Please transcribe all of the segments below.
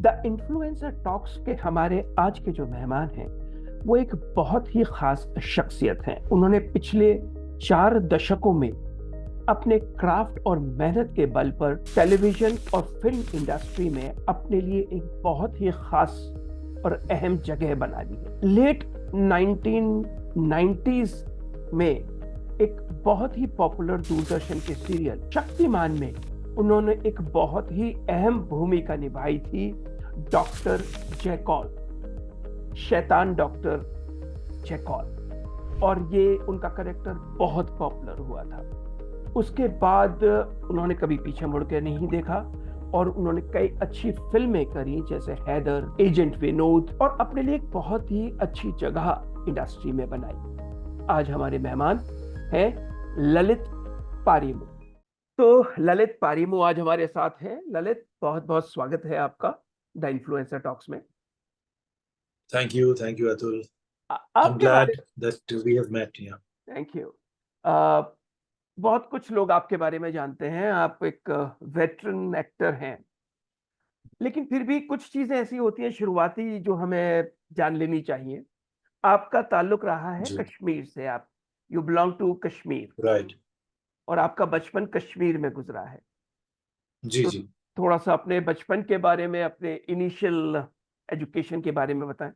The influencer talks के हमारे आज के जो मेहमान हैं वो एक बहुत ही खास शख्सियत हैं। उन्होंने पिछले 4 दशकों में अपने क्राफ्ट और मेहनत के बल पर टेलीविजन और फिल्म इंडस्ट्री में अपने लिए एक बहुत ही खास और अहम जगह बना ली है। लेट 1990s में एक बहुत ही पॉपुलर दूरदर्शन के सीरियल शक्तिमान में उन्होंने एक बहुत ही अहम भूमिका निभाई थी, डॉक्टर जैकॉल, शैतान डॉक्टर जैकॉल। और ये उनका कैरेक्टर बहुत पॉपुलर हुआ था। उसके बाद उन्होंने कभी पीछे मुड़ के नहीं देखा और उन्होंने कई अच्छी फिल्में करी, जैसे हैदर, एजेंट विनोद, और अपने लिए एक बहुत ही अच्छी जगह इंडस्ट्री में बनाई। आज हमारे मेहमान हैं ललित पारीमू। तो ललित पारीमू आज हमारे साथ हैं। ललित, बहुत बहुत स्वागत है आपका द इन्फ्लुएंसर टॉक्स में। Thank you, Atul. I'm आपके glad बारे that we have met. Yeah. Thank you. बहुत कुछ लोग आपके बारे में जानते हैं, आप एक वेटरन एक्टर हैं, लेकिन फिर भी कुछ चीजें ऐसी होती हैं शुरुआती जो हमें जान लेनी चाहिए। आपका ताल्लुक रहा है जी, कश्मीर से, आप you belong to Kashmir, right. और आपका बचपन कश्मीर में गुजरा है। जी, तो जी. थोड़ा सा अपने बचपन के बारे में, अपने इनिशियल एजुकेशन के बारे में बताएं।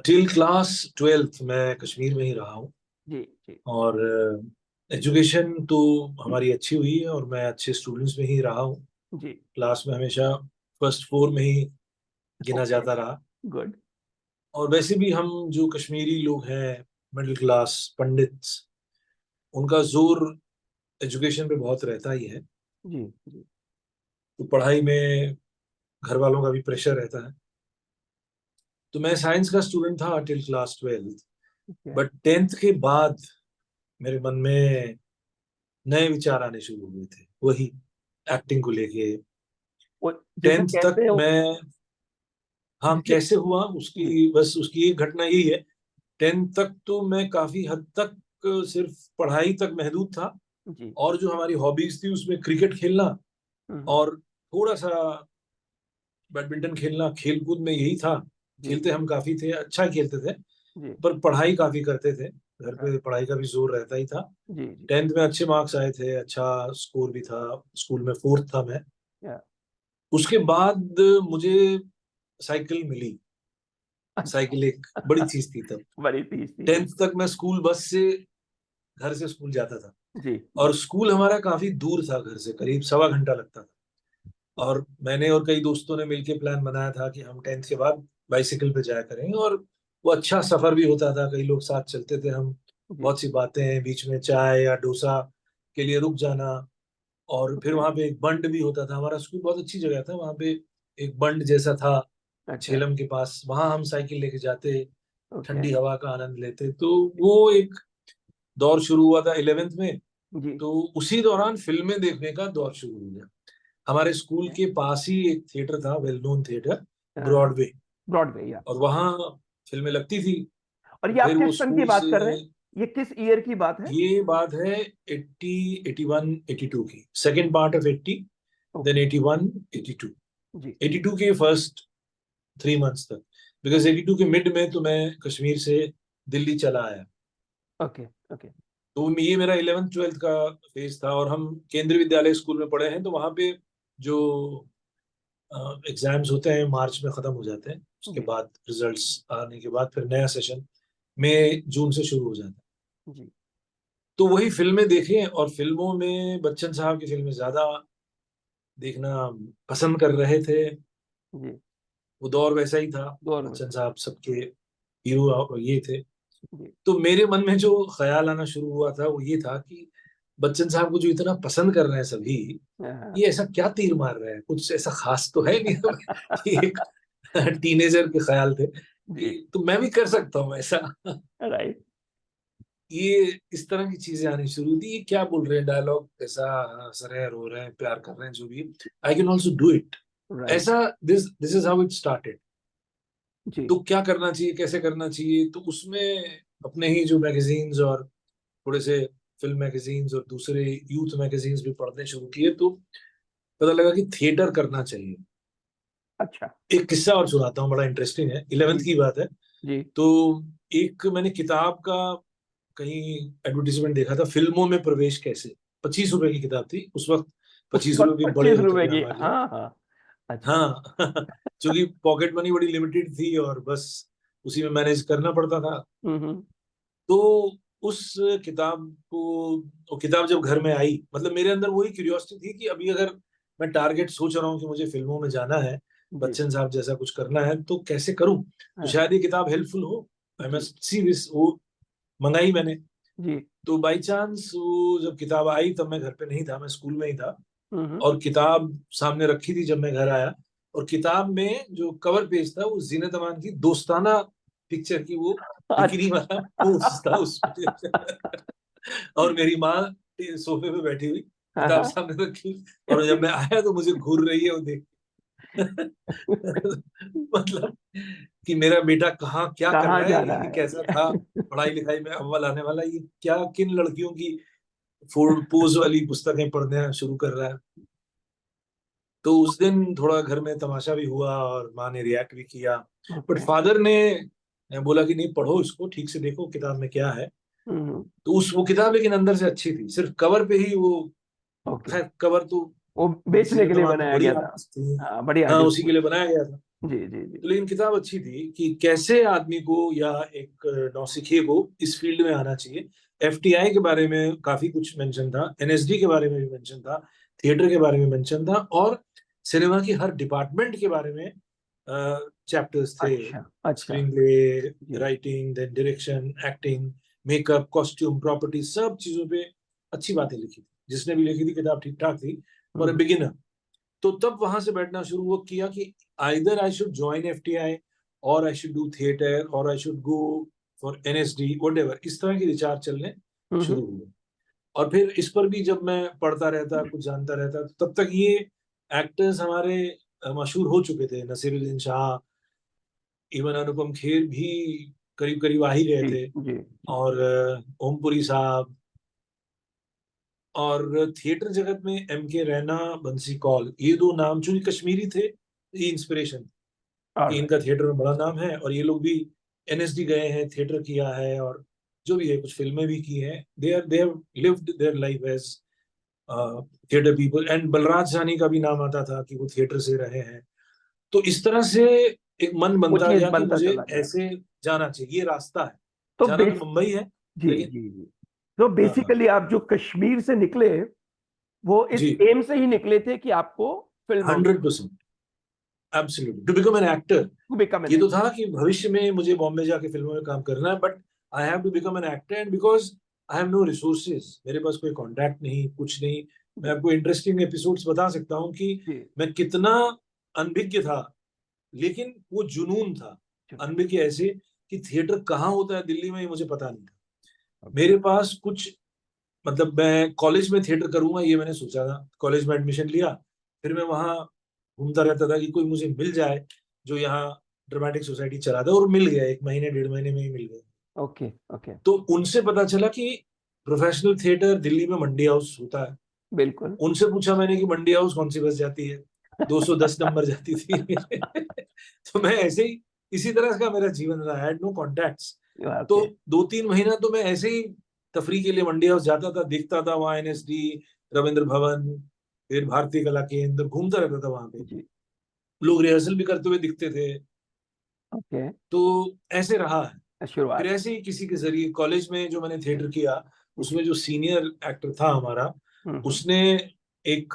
Till class 12th मैं कश्मीर में ही रहा हूँ जी जी और एजुकेशन तो हमारी अच्छी हुई है और मैं अच्छे स्टूडेंट्स में ही रहा हूँ। जी। क्लास में हमेशा फर्स्ट 4 में ही गिना ओके, जाता रहा। गुड। और वैसे भी हम जो कश्मीरी लोग हैं, मिडिल क्लास पंडित, उनका जोर एजुकेशन पे बहुत रहता ही है। जी जी। तो पढ़ाई में घर वालों का भी प्रेशर रहता है। तो मैं साइंस का स्टूडेंट था till class 12th। Okay. But 10th के बाद मेरे मन में नए विचार आने शुरू हुए थे, वही एक्टिंग को लेके। वो जैसे 10th तक कहते हैं, मैं, हाँ, जैसे। कैसे हुआ जी उसकी, बस उसकी एक घटना यही है। 10th तक तो मैं काफी हद तक सिर्फ पढ़ाई तक महदूद था। जी। और जो हमारी हॉबीज थी उसमें क्रिकेट खेलना हम्म। और थोड़ा सा बैडमिंटन खेलना, खेल कूद में यही था। जी खेलते हम काफी थे, अच्छा खेलते थे, जी। पर पढ़ाई काफी करते थे। घर हाँ, पे पढ़ाई का भी जोर रहता ही था। जी जी। 10th में अच्छे मार्क्स आए थे, अच्छा स्कोर भी था, स्कूल में 4th था मैं। या। उसके बाद मुझे साइकिल मिली। साइकिल एक बड़ी चीज थी तब। बड़ी तीज थी, जी। 10th तक मैं स्कूल बस से, घर से स्कूल जाता था। जी और जी। स्कूल हमारा काफी दूर था घर से, करीब 1.25 घंटा लगता था। और मैंने और कई दोस्तों ने मिलकर प्लान बनाया था कि हम 10th के बाद बाइसिकल पे जाया करेंगे। और वो अच्छा सफर भी होता था, कई लोग साथ चलते थे हम। जी। बहुत सी बातें, बीच में चाय या डोसा के लिए रुक जाना। और फिर ओके। वहां पे एक बंड भी होता था। हमारा स्कूल बहुत अच्छी जगह था, वहां पे एक बंड जैसा था अच्छा। झेलम के पास, वहां हम साइकिल लेके जाते, ओके। ठंडी हवा का आनंद लेते। तो वो एक दौर शुरू हुआ था 11th में। जी। तो उसी दौरान फिल्में देखने का दौर शुरू हो गया। हमारे स्कूल के पास ही एक थिएटर था, well known theatre, Broadway. Broadway, या। और वहाँ फिल्में लगती थी। और तो ये आप फिर वो किस सन की स्कूल बात से, कर रहे हैं? ये किस ईयर की बात है? ये बात है 80, 81, 82 की, second part of 80, then okay. 81, 82। जी। 82 के फर्स्ट 3 मंथ्स तक, बिकॉज 82 के मिड में तो मैं कश्मीर से दिल्ली चला आया। Okay okay. तो ये मेरा 11th 12th का फेज था। और हम केंद्रीय विद्यालय स्कूल में पढ़े हैं, तो वहाँ पे जो एग्जाम्स होते हैं मार्च में खत्म हो जाते हैं। उसके जी बाद रिजल्ट्स आने के बाद फिर नया सेशन मई जून से शुरू हो जाता है। जी। तो वही फिल्में देखें, और फिल्मों में बच्चन साहब की फिल्में ज्यादा देखना पसंद कर रहे थे। जी। वो दौर वैसा ही था, दौर में बच्चन से। साहब सबके हीरो ये थे। जी। तो मेरे मन में जो ख्याल आना शुरू हुआ था वो ये था कि बच्चन साहब को जो इतना पसंद कर रहे हैं सभी, हाँ। ये ऐसा क्या तीर मार रहे हैं, कुछ ऐसा खास तो है नहीं। ये एक टीनेजर के ख्याल थे जी। कि तो मैं भी कर सकता हूँ ऐसा। राइट। ये इस तरह की चीजें आनी शुरू थी। ये क्या बोल रहे हैं, डायलॉग ऐसा, हंस रहे हैं, रो रहे हैं, प्यार कर रहे हैं, जो भी, I can also do it. Right. ऐसा, this this is how it started. जी तो क्या करना चाहिए, कैसे करना चाहिए, तो उसमें अपने ही जो मैगजीन्स और थोड़े से फिल्म मैगजीन्स और दूसरे यूथ मैगजीन्स भी पढ़ने शुरू किए। तो पता लगा कि थिएटर करना चाहिए। अच्छा। एक किस्सा और सुनाता हूँ, बड़ा इंटरेस्टिंग है, 11th जी की बात है। जी। तो एक मैंने किताब का कहीं एडवर्टीजमेंट देखा था, फिल्मों में प्रवेश कैसे। 25 रुपए की किताब थी उस वक्त। उस 25 रुपए वक्त भी बड़े 25 होते रुपए थे की, हमारे लिए। हाँ हाँ। अच्छा। हाँ क्योंकि पॉकेट मनी बड़ी लिमिटेड थी और बस उसी में मैनेज करना पड़ता था। हम्म। तो उस किताब को, वो किताब जब घर में आई, मतलब मेरे अंदर वही क्यूरियोसिटी थी कि अभी अगर मैं टारगेट सोच रहा हूँ कि मुझे फिल्मों में जाना है, जी। बच्चन साहब जैसा कुछ करना है, तो कैसे करूं, तो हाँ। शायद ये किताब हेल्पफुल हो। आई जी मस्ट सी दिस, वो मंगाई मैंने। जी। तो बाई चांस वो जब किताब आई तब मैं घर पे नहीं था, मैं स्कूल में ही था। हम्म। और किताब सामने रखी थी जब मैं घर आया, और किताब में जो कवर पेज था वो जीनत अमान की दोस्ताना पिक्चर की वो बिकिनी अच्छा। वाला पोस्ट था उसमें और मेरी माँ सोफे पे बैठी हुई, हाँ किताब हाँ। सामने रखी, और जब मैं आया तो मुझे घूर रही है वो देख मतलब कि मेरा बेटा कहाँ क्या कर कहाँ रहा जा है, रहा ये है कैसा क्या? था पढ़ाई लिखाई में अव्वल आने वाला, ये क्या किन लड़कियों की पोज वाली पुस्तकें पढ़ना शुरू कर रहा है। तो उस दिन थोड़ा घर में तमाशा भी हुआ और माँ ने रिएक्ट भी किया। But okay. फादर ने बोला कि नहीं, पढ़ो इसको, ठीक से देखो किताब में क्या है। हम्म। तो उस वो किताब लेकिन अंदर से अच्छी थी, सिर्फ कवर पे ही वो, ओके। खैर कवर तो वो बेचने के जीनत लिए अमान तो बनाया बड़ी गया था। आर्टिस्ट थी। हाँ, बड़ी हाँ, आर्टिस्ट उसी थी। के लिए बनाया गया था। जी जी जी। तो लेकिन किताब अच्छी थी कि कैसे आदमी को या एक नौसिखिए को इस फील्ड में आना चाहिए। एफटीआई के बारे में काफी कुछ मेंशन था, एनएसडी के बारे में भी मेंशन था, थिएटर के बारे में मेंशन था, और सिनेमा की हर डिपार्टमेंट के बारे में चैप्टर्स थे। अच्छा अच्छा। स्क्रीन प्ले, जी। Writing, then direction, acting, makeup, costume, property, सब चीजों पे अच्छी बातें लिखी थी। जिसने भी लिखी थी किताब ठीक ठाक थी फॉर ए हम्म। बिगिनर। तो तब वहां से बैठना शुरू वो किया कि either I should join FTI, और आई शुड डू थिएटर, और I should go for NSD, whatever, इस तरह के विचार चलने हम्म। शुरू हुए। और फिर इस पर भी जब मैं पढ़ता रहता, कुछ जानता रहता, तो तब तक ये एक्टर्स हमारे मशहूर हो चुके थे, नसीरुद्दीन शाह, इवन अनुपम खेर भी करीब करीब आ ही गए जी थे, जी जी। और ओमपुरी साहब, और थिएटर जगत में एम के रैना, बंसी कौल, ये दो नाम चूंकि कश्मीरी थे, ये इंस्पिरेशन कि ऑलराइट। इनका थिएटर में बड़ा नाम है, और ये लोग भी एनएसडी गए हैं, थिएटर किया है, और जो भी है कुछ फिल्में भी की हैं, they have lived their life as theatre people. And Balraj Sahni का भी नाम आता था कि वो थिएटर से रहे हैं। तो इस तरह से एक मन वो बनता चीज गया कि बनता मुझे चला गया। ऐसे जाना चाहिए, ये रास्ता है। तो जाना तो बेस मुंबई है, जी लेकिन जी जी। तो हाँ हाँ बेसिकली आप जो कश्मीर से निकले, वो इस जी, एम से ही निकले थे कि आपको फिल्मों में 100%, absolutely, to become an actor. To become an ये तो एक्टर। था कि भविष्य में मुझे बॉम्बे जाके फिल्मों में काम करना है, but I have to become an actor, and because I have no resources, मेरे पास कोई कांटेक्ट नहीं, कुछ नहीं। मैं जी आपको इंटरेस्टिंग एपिसोड्स बता सकता हूँ कि जी। मैं कितना अनभिज्ञ था, लेकिन वो जुनून था। चलो। अनभिज्ञ ऐसे कि थिएटर कहाँ होता है दिल्ली में, ये मुझे पता नहीं था। ओके। मेरे पास कुछ, मतलब मैं कॉलेज में थिएटर करूंगा ये मैंने सोचा था, कॉलेज में एडमिशन लिया, फिर मैं वहाँ घूमता रहता था कि कोई मुझे मिल जाए जो यहाँ ड्रामेटिक सोसाइटी चला था, और मिल गया, 1 महीने 1.5 महीने में ही मिल गया। Okay okay. तो उनसे पता चला कि प्रोफेशनल थिएटर दिल्ली में मंडी हाउस होता है। बिल्कुल। उनसे पूछा मैंने कि मंडी हाउस कौन सी बस जाती है, 210 नंबर जाती थी तो मैं ऐसे ही, इसी तरह का मेरा जीवन रहा, हैड नो कॉन्टैक्ट्स। तो ओके। 2-3 महीना तो मैं ऐसे ही तफरी के लिए मंडी हाउस जाता था, दिखता था वहाँ, एनएसडी, रविंद्र भवन, फिर भारतीय कला केंद्र, घूमता रहता था वहां पे। जी। लोग रिहर्सल भी करते हुए दिखते थे। ओके। तो ऐसे रहा है। फिर शुरुआत। ऐसे ही किसी के जरिए कॉलेज में जो मैंने थिएटर किया, जी। उसमें जो सीनियर एक्टर था हमारा, हम्म। उसने एक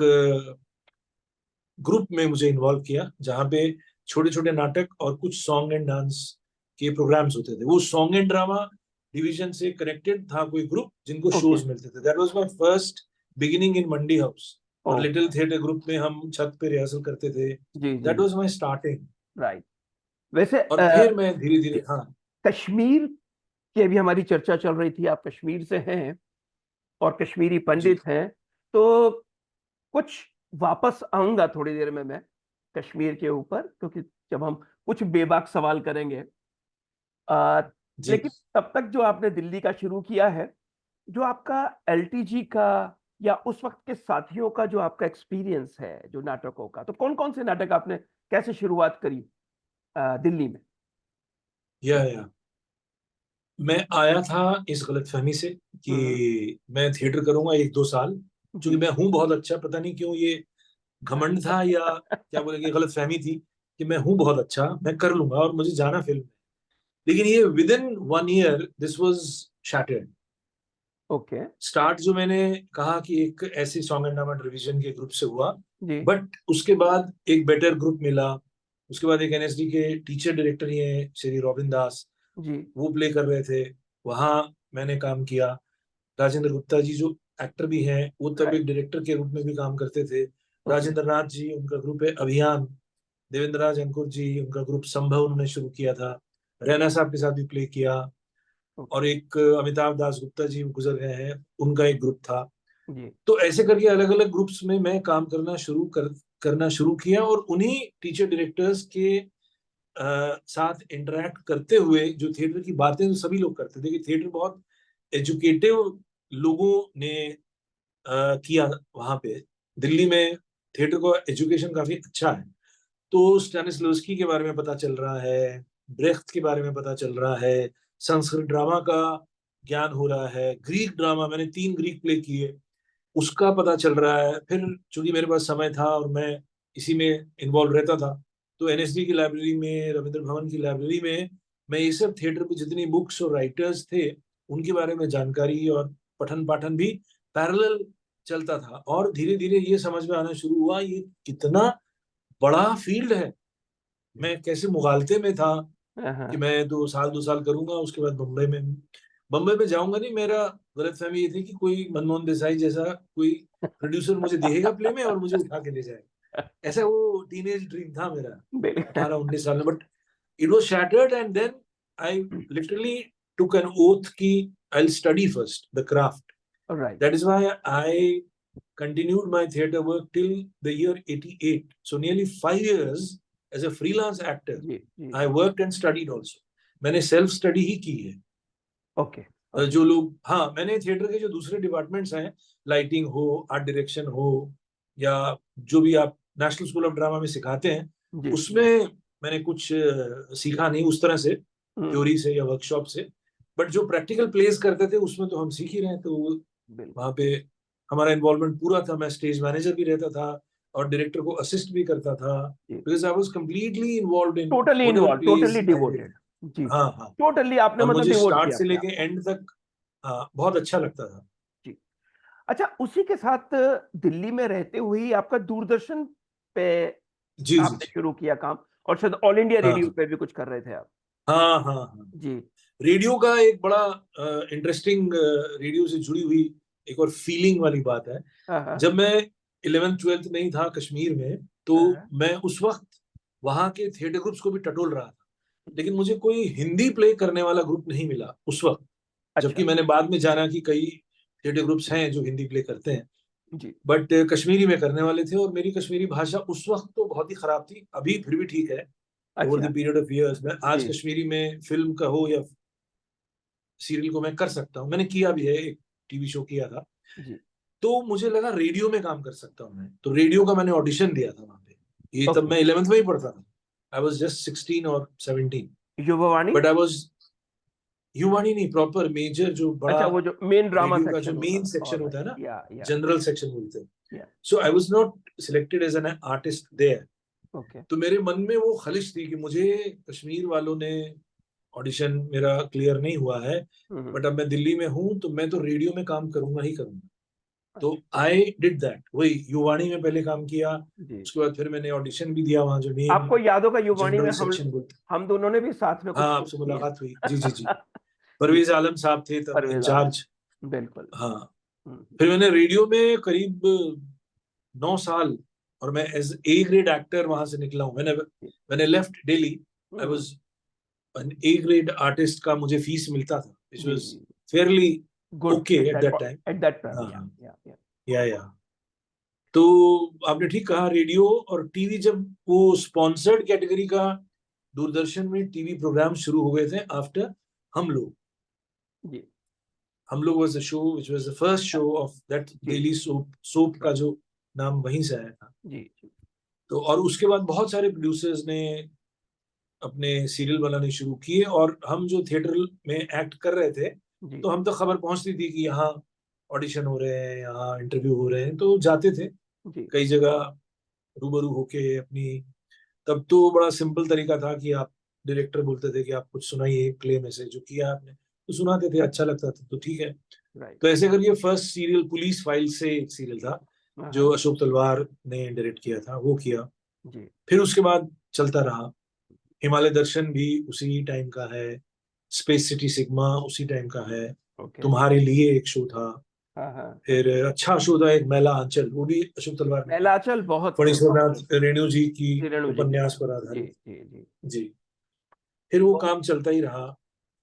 ग्रुप में मुझे इन्वॉल्व किया, जहाँ पे छोटे छोटे नाटक और कुछ सॉन्ग एंड डांस के प्रोग्राम्स होते थे। वो सॉन्ग एंड ड्रामा डिवीजन से कनेक्टेड था कोई ग्रुप, जिनको ओके। शोज मिलते थे। That was my first beginning in Mandi House. और ओके। लिटिल थिएटर ग्रुप में हम छत पे रिहर्सल करते थे। जी जी दैट जी। Was my starting. राइट। वैसे और फिर मैं धीरे धीरे, हाँ कश्मीर की अभी हमारी चर्चा चल रही थी, आप कश्मीर से हैं और कश्मीरी जी पंडित हैं, तो कुछ वापस आऊंगा थोड़ी देर में मैं कश्मीर के ऊपर, क्योंकि जब हम कुछ बेबाक सवाल करेंगे। आ, जी लेकिन तब तक जो आपने दिल्ली का शुरू किया है, जो आपका एलटीजी का या उस वक्त के साथियों का जो आपका एक्सपीरियंस है जो नाटकों का, तो कौन कौन से नाटक आपने कैसे शुरुआत करी दिल्ली में? या मैं आया था इस गलतफहमी से हम्म, कि मैं थिएटर करूंगा 1-2 साल, क्योंकि जी। मैं हूं बहुत अच्छा, पता नहीं क्यों ये घमंड था या क्या बोलेंगे गलतफहमी थी कि मैं हूं बहुत अच्छा, मैं कर लूंगा और मुझे जाना फिल्म में। लेकिन ये with in 1 year this was shattered. Okay. Start जो मैंने कहा कि एक ऐसे सॉन्ग एंड ड्रामा डिवीजन के ग्रुप से हुआ, जी बट उसके बाद एक बेटर ग्रुप मिला। उसके बाद एक एनएसडी के टीचर डायरेक्टर ही हैं श्री रॉबिन दास, जी। वो प्ले कर रहे थे, वहां मैंने काम किया। राजेंद्र गुप्ता जी जो एक्टर भी हैं, वो तब राइट। एक डायरेक्टर के रूप में भी काम करते थे। ओके। राजेंद्र नाथ जी, उनका ग्रुप है अभियान। देवेंद्र राज अंकुर जी, उनका ग्रुप संभव उन्होंने शुरू किया था। रैना साहब के साथ भी प्ले किया। और ओके। एक अमिताभ दास गुप्ता जी गुजर गए हैं, उनका एक ग्रुप था। जी। तो ऐसे करके अलग अलग ग्रुप्स में मैं काम करना शुरू किया, और उन्हीं टीचर डायरेक्टर्स के साथ इंटरेक्ट करते हुए जो थिएटर की बातें तो सभी लोग करते थे कि थिएटर बहुत एजुकेटिव लोगों ने किया वहां पे। दिल्ली में थिएटर को एजुकेशन काफी अच्छा है। तो स्टैनिस्लॉवस्की के बारे में पता चल रहा है, ब्रेख्त के बारे में पता चल रहा है, संस्कृत ड्रामा का ज्ञान हो रहा है, ग्रीक ड्रामा, मैंने 3 ग्रीक प्ले किए, उसका पता चल रहा है। फिर चूंकि मेरे पास समय था और मैं इसी में इन्वॉल्व रहता था, तो एनएसडी की लाइब्रेरी में, रविंद्र भवन की लाइब्रेरी में मैं ये सब थिएटर पे जितनी बुक्स और राइटर्स थे उनके बारे में जानकारी और पठन पाठन भी पैरेलल चलता था। और धीरे धीरे ये समझ में आना शुरू हुआ ये कितना बड़ा फील्ड है। मैं कैसे मुगालते में था हाँ, कि हाँ। मैं 2 साल 2 साल करूंगा, उसके बाद बम्बई में जाऊंगा नहीं। मेरा गलतफहमी ये थी कि कोई मनमोहन देसाई जैसा कोई प्रोड्यूसर मुझे देखेगा प्ले में और मुझे उठा के ले जाएगा। ऐसा वो टीनेज ड्रीम था मेरा बिल्कुल। 18-19 साल में। But it was shattered, and then I literally took an oath कि I will study first the craft. Right. That is why I continued my theater work till the year 88. So nearly 5 years as a freelance actor, जी जी I जी। worked and studied also. मैंने self study ही की है। Okay. Okay. जो लोग, हाँ, मैंने थिएटर के जो दूसरे डिपार्टमेंट्स हैं, लाइटिंग हो, आर्ट डायरेक्शन हो, या जो भी आप नेशनल स्कूल ऑफ ड्रामा में सिखाते हैं, जी। उसमें मैंने कुछ सीखा नहीं उस तरह से, हम्म। थ्योरी से या वर्कशॉप से। बट जो प्रैक्टिकल प्लेस करते थे उसमें तो हम सीख ही रहे हैं, तो बिल्कुल। वहाँ पे हमारा इन्वॉल्वमेंट पूरा था। मैं स्टेज मैनेजर भी रहता था और डायरेक्टर को असिस्ट भी करता था, जी। Because I was completely involved in totally whatever involve, totally place I did. Devoted. जी जी। हाँ हाँ। टोटली आपने और मतलब मुझे डिवोट स्टार्ट किया से अपने आप लेके एंड तक, हाँ, बहुत अच्छा लगता था। जी। अच्छा, उसी के साथ दिल्ली में रहते हुए ही आपका दूरदर्शन पे जी जी आपने जी। शुरू किया काम, और शायद ऑल इंडिया रेडियो हाँ पे भी कुछ कर रहे थे आप? हाँ हाँ हाँ। जी। रेडियो का एक बड़ा इंटरेस्टिंग, रेडियो से जुड़ी हुई एक और फीलिंग वाली बात है। हाँ हाँ। जब मैं 11th 12th में ही था कश्मीर में, तो हाँ, मैं उस वक्त वहां के थिएटर ग्रुप्स को भी टटोल रहा था, लेकिन मुझे कोई हिंदी प्ले करने वाला ग्रुप नहीं मिला उस वक्त। अच्छा। जबकि मैंने बाद में जाना कि कई थिएटर ग्रुप्स हैं जो हिंदी प्ले करते हैं, जी। बट कश्मीरी में करने वाले थे। और मेरी कश्मीरी भाषा उस वक्त तो बहुत ही खराब थी, अभी फिर भी ठीक है। ओवर अच्छा। द पीरियड ऑफ इयर्स में आज जी कश्मीरी में फिल्म का हो या सीरियल को मैं कर सकता हूँ, मैंने किया भी है, एक टीवी शो किया था। जी। तो मुझे लगा रेडियो में काम कर सकता हूँ मैं, तो रेडियो का मैंने ऑडिशन दिया था वहां पे। ये तब ओके। मैं 11th में ही पढ़ता था, आई वॉज जस्ट 16 और 17। युवावाणी। बट आई वॉज युवानी नहीं, प्रॉपर मेजर, जो बड़ा अच्छा, वो जो मेन ड्रामा रेडियो का जो सेक्शन होता मेन था। सेक्शन होता है ऑलराइट। ना, या जनरल सेक्शन बोलते हैं। Yeah. So I was not selected as an artist there. Okay. तो मेरे मन में वो खलिश थी कि मुझे कश्मीर वालों ने, ऑडिशन मेरा क्लियर नहीं हुआ है, हम्म। बट अब मैं दिल्ली में हूँ तो मैं तो रेडियो में काम करूंगा ही करूंगा। तो अच्छा। आई डिड दैट, वही युवाणी में पहले काम किया। जी। उसके बाद फिर मैंने ऑडिशन भी दिया वहां जो मेन आपको याद होगा युवाणी में जनरल हम सेक्शन बोलते हैं। हम दोनों ने भी साथ में हाँ, कुछ शो आपसे किए मुलाकात हुई, जी जी जी। हैं। जी। परवेज आलम साहब थे तब परवेज आलम। इंचार्ज। बिल्कुल। हाँ। हम्म, फिर मैंने रेडियो में करीब 9 साल, और मैं एज ए ग्रेड एक्टर वहां से निकला हूँ। मैंने जी। मैंने left Delhi, I hmm, was an A grade artist का मुझे फीस मिलता था, विच जी वाज जी। Fairly good okay at at that that time. At that time. हाँ हाँ। या। या तो आपने ठीक कहा, रेडियो और टीवी, जब वो स्पॉन्सर्ड कैटेगरी का दूरदर्शन में टीवी प्रोग्राम शुरू हो गए थे आफ्टर हम लोग, जी। हम लोग was the show which was the first show of that जी डेली सोप का जो नाम वहीं से आया था। जी जी तो और उसके बाद बहुत सारे प्रोड्यूसर्स ने अपने सीरियल बनाने शुरू किए, और हम जो थिएटर में एक्ट कर रहे थे जी तो हम तक खबर पहुंचती थी कि यहाँ ऑडिशन हो रहे हैं, यहाँ इंटरव्यू हो रहे हैं, तो जाते थे जी कई जगह रूबरू होके अपनी। तब तो बड़ा सिंपल तरीका था कि आप डायरेक्टर बोलते थे कि आप कुछ सुनाइए प्ले में से जो किया आपने, तो सुनाते थे, अच्छा लगता था तो ठीक है। राइट। तो ऐसे करके फर्स्ट सीरियल पुलिस फाइल से एक सीरियल था जो हाँ अशोक तलवार ने डायरेक्ट किया था, वो किया। जी फिर उसके बाद चलता रहा। हिमालय दर्शन भी उसी टाइम का है, स्पेस सिटी सिग्मा उसी टाइम का है, ओके। तुम्हारे लिए एक शो था। हाँ हाँ फिर अच्छा शो था एक मैला आंचल, वो भी अशोक तलवार ने किया, मैलाचल बहुत पॉपुलर फणीश्वरनाथ रेणु जी की जी, रेणु जी के उपन्यास साथ। पर जी आधारित। जी जी। जी। फिर वो तो काम चलता ही रहा।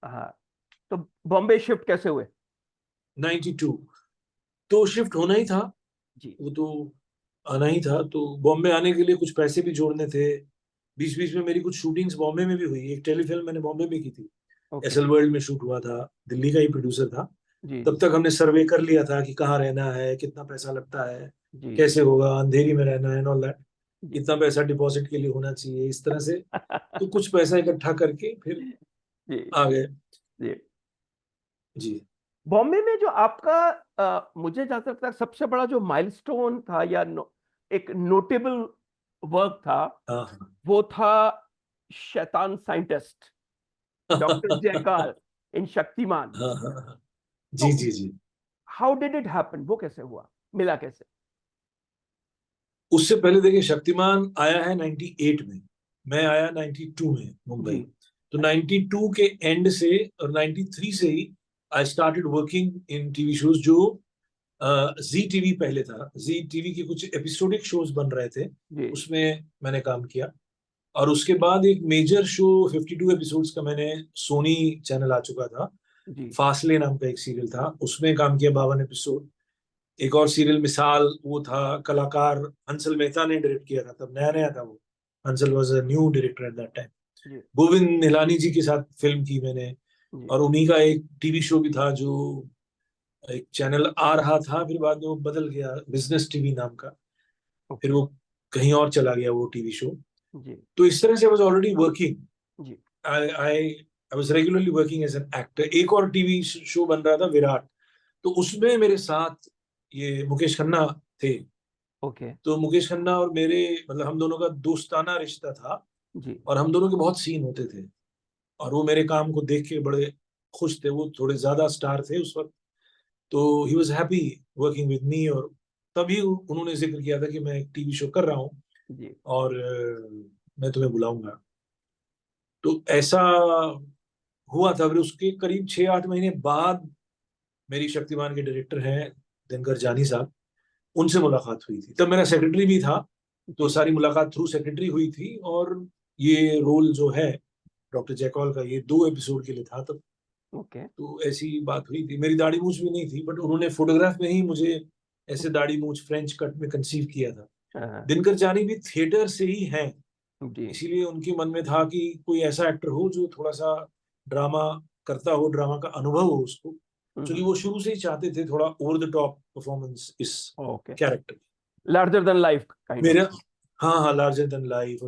हाँ, तो बॉम्बे शिफ्ट कैसे हुए? 92 तो शिफ्ट होना ही था, जी वो तो आना ही था। तो बॉम्बे आने के लिए कुछ पैसे भी जोड़ने थे। बीच बीच में मेरी कुछ शूटिंग्स बॉम्बे में भी हुई, एक टेलीफिल्म मैंने बॉम्बे में की थी, ओके। एसएल वर्ल्ड में शूट हुआ था, दिल्ली का ही प्रोड्यूसर था। जी तब तक हमने सर्वे कर लिया था कि कहाँ रहना है, कितना पैसा लगता है, जी जी कैसे होगा, अंधेरी में रहना है, ऑल दैट, जी इतना पैसा डिपॉजिट के लिए होना चाहिए, इस तरह से। तो कुछ पैसा इकट्ठा करके फिर जी आ गए। जी। जी। बॉम्बे में जो आपका मुझे जहाँ तक लगता है सबसे बड़ा जो माइलस्टोन था या एक नोटेबल वर्क था, हाँ हाँ वो था शैतान साइंटिस्ट, डॉक्टर जयकाल इन शक्तिमान। हाँ हाँ हाँ। तो जी जी जी। हाउ डिड इट हैपन, वो कैसे हुआ, मिला कैसे? उससे पहले देखिए, शक्तिमान आया है 98 में, मैं आया 92 में मुंबई। जी। तो 92 के एंड से और 93 से ही I started working in TV shows, जो जी टीवी पहले था, जी टीवी के कुछ एपिसोडिक शोज बन रहे थे, जी उसमें मैंने काम किया। और उसके बाद एक मेजर शो 52 एपिसोड्स का मैंने, सोनी चैनल आ चुका था, जी फासले नाम का एक सीरियल था, उसमें काम किया 52 एपिसोड। एक और सीरियल मिसाल, वो था कलाकार हंसल मेहता ने डायरेक्ट किया था, तब नया नया था वो, Hansal was a new director at that time. जी गोविंद निहलानी जी के साथ फिल्म की मैंने। जी। और उन्हीं का एक टीवी शो भी था जो एक चैनल आ रहा था, फिर बाद में वो बदल गया, बिजनेस टीवी नाम का, फिर ओके। वो कहीं और चला गया वो टीवी शो। जी तो इस तरह से आई वाज ऑलरेडी वर्किंग, जी I I I was regularly working as an actor. एक और टीवी शो बन रहा था विराट, तो उसमें मेरे साथ ये मुकेश खन्ना थे। ओके। तो मुकेश खन्ना और मेरे, मतलब हम दोनों का दोस्ताना रिश्ता था, जी और हम दोनों के बहुत सीन होते थे, और वो मेरे काम को देख के बड़े खुश थे, वो थोड़े ज्यादा स्टार थे उस वक्त। तो he was happy working with me, और तभी उन्होंने जिक्र किया था कि मैं एक टीवी शो कर रहा हूँ, जी और मैं तुम्हें बुलाऊंगा। तो ऐसा हुआ था। फिर उसके करीब 6-8 महीने बाद मेरी शक्तिमान के डायरेक्टर हैं दिनकर जानी साहब, उनसे मुलाकात हुई थी। तब मेरा सेक्रेटरी भी था, तो जी। सारी मुलाकात थ्रू सेक्रेटरी हुई थी। और ये रोल जो है डॉक्टर जयकौल का, ये 2 एपिसोड के लिए था तब। ओके। तो ऐसी बात हुई थी, मेरी दाढ़ी मूछ भी नहीं थी, बट उन्होंने फोटोग्राफ में ही मुझे ऐसे दाढ़ी मूछ फ्रेंच कट में कंसीव किया था। हाँ, दिनकर जानी भी थिएटर से ही हैं, जी। इसीलिए उनके मन में था कि कोई ऐसा एक्टर हो जो थोड़ा सा ड्रामा करता हो, ड्रामा का अनुभव हो उसको, क्योंकि वो शुरू से ही चाहते थे थोड़ा ओवर द टॉप परफॉर्मेंस इस okay. Character. Larger than life kind of. मेरा, हाँ हाँ, लार्जर देन लाइफ।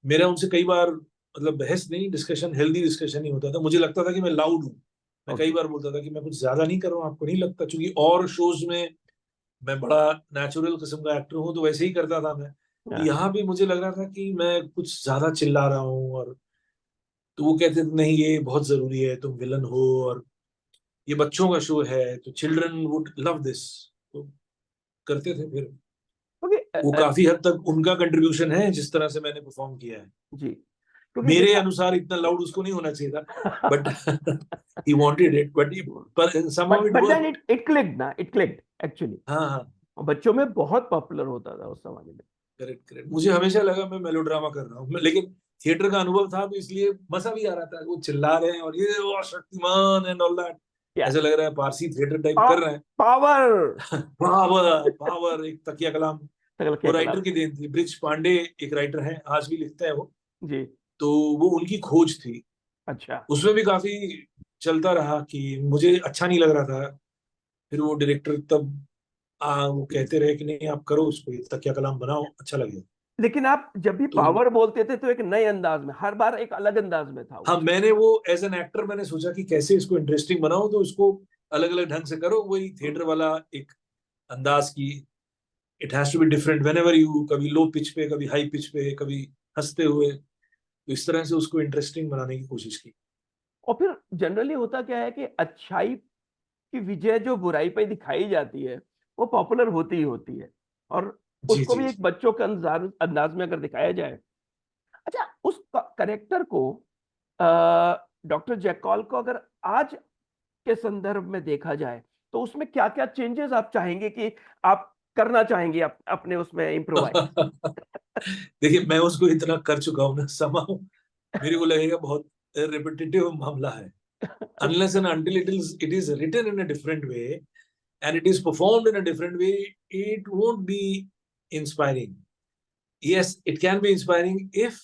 मेरा उनसे कई बार, मतलब बहस नहीं, डिस्कशन, हेल्दी डिस्कशन ही होता था। मुझे लगता था कि मैं लाउड हूँ, मैं कई ओके। बार बोलता था कि मैं कुछ ज्यादा नहीं कर रहा हूँ, आपको नहीं लगता? क्योंकि और शोज में मैं बड़ा नेचुरल किस्म का एक्टर हूँ, तो वैसे ही करता था मैं। तो हाँ, यहाँ भी मुझे लग रहा था कि मैं कुछ ज्यादा चिल्ला रहा हूँ, और तो वो कहते थे नहीं, ये बहुत जरूरी है, तुम विलन हो, और ये बच्चों का शो है, तो चिल्ड्रन वुड लव दिस, तो करते थे फिर। ओके। वो काफी हद तक उनका कंट्रीब्यूशन है, जिस तरह से मैंने परफॉर्म किया है। जी, क्योंकि मेरे देखिए। अनुसार इतना लाउड उसको नहीं होना चाहिए था, but he wanted it, but पर somehow but it then worked। It clicked ना, इट क्लिक्ड एक्चुअली। हाँ हाँ, बच्चों में बहुत पॉपुलर होता था उस जमाने में। Correct correct. मुझे हमेशा लगा मैं मेलोड्रामा कर रहा हूँ, लेकिन थिएटर का अनुभव था, तो इसलिए मजा भी आ रहा था। वो चिल्ला रहे हैं और ये वो शक्तिमान एंड ऑल दैट, क्या ऐसा लग रहा है पारसी थिएटर टाइप कर रहे हैं। पावर! पावर पावर, एक तकिया कलाम। वो क्या राइटर कलाम! की देन थी, ब्रिज पांडे एक राइटर है, आज भी लिखता है वो। जी। तो वो उनकी खोज थी। अच्छा। उसमें भी काफी चलता रहा कि मुझे अच्छा नहीं लग रहा था। फिर वो डायरेक्टर तब वो कहते रहे कि नहीं आप करो उसको, ये तकिया कलाम बनाओ, अच्छा लगेगा। लेकिन आप जब भी तो पावर बोलते थे तो एक नए अंदाज में, हर बार एक अलग अंदाज में था वो। हाँ, मैंने वो एज एन एक्टर मैंने सोचा कि कैसे इसको इंटरेस्टिंग बनाऊं, तो उसको अलग अलग ढंग से करो, वही थिएटर वाला एक अंदाज की। It has to be different whenever you, कभी लो पिच पे, कभी हाई पिच पे, कभी हंसते हुए। तो इस तरह से उसको इंटरेस्टिंग बनाने की कोशिश की। और फिर जनरली होता क्या है कि अच्छाई की विजय जो बुराई पे दिखाई जाती है वो पॉपुलर होती ही होती है, और जी उसको जी भी एक जी। बच्चों के अंदाज अंदाज में अगर दिखाया जाए। अच्छा, उस करेक्टर को, डॉक्टर जैकॉल को अगर आज के संदर्भ में देखा जाए तो उसमें क्या क्या चेंजेस आप चाहेंगे कि आप करना चाहेंगे अपने उसमें इम्प्रोवाइज? देखिए, मैं उसको इतना कर चुका हूँ ना, समाउ मेरे को लगेगा बहुत रिपीटेटिव मामला है। Unless and until it is written in a different way and it is performed in a different way, it won't be inspiring. Yes, it can be inspiring if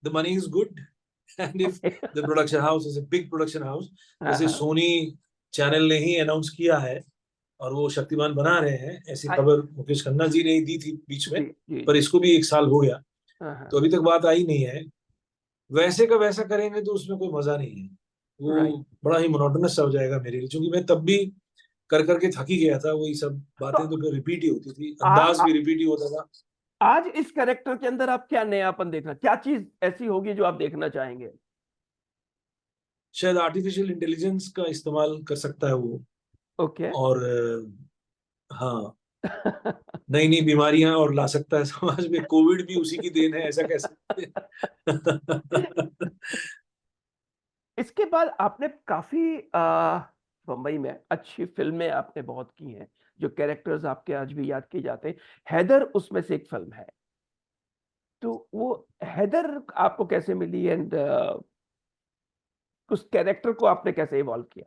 the money is good and if the production house is a big production house. हाँ जैसे हाँ। Sony channel ने ही announce किया है और वो शक्तिमान बना रहे हैं, ऐसी हाँ, खबर मुकेश खन्ना जी ने ही दी थी बीच में। जी जी पर जी। इसको भी 1 साल हो गया, हाँ हाँ। तो अभी तक बात आई नहीं है। वैसे का वैसा करेंगे तो उसमें कोई मजा नहीं है। राइट। वो बड़ा ही मोनोटोनस सा हो जाएगा मेरे लिए, क्योंकि मैं तब भी कर करके थक ही गया था, वही सब तो बातें तो फिर रिपीट ही होती थी, आ, अंदाज आ, भी रिपीट ही होता था। आज इस कैरेक्टर के अंदर आप क्या नयापन देखना, क्या चीज ऐसी होगी जो आप देखना चाहेंगे? शायद आर्टिफिशियल इंटेलिजेंस का इस्तेमाल कर सकता है वो। ओके। और हाँ, नई नई बीमारियां और ला सकता है समाज में। कोविड भी उसी की देन है, ऐसा कह सकते हैं। इसके बाद आपने काफी बम्बई में अच्छी फिल्में आपने बहुत की हैं, जो कैरेक्टर्स आपके आज भी याद किए जाते हैं। हैदर उसमें से एक फिल्म है, तो वो हैदर आपको कैसे मिली, एंड उस कैरेक्टर को आपने कैसे इवॉल्व किया?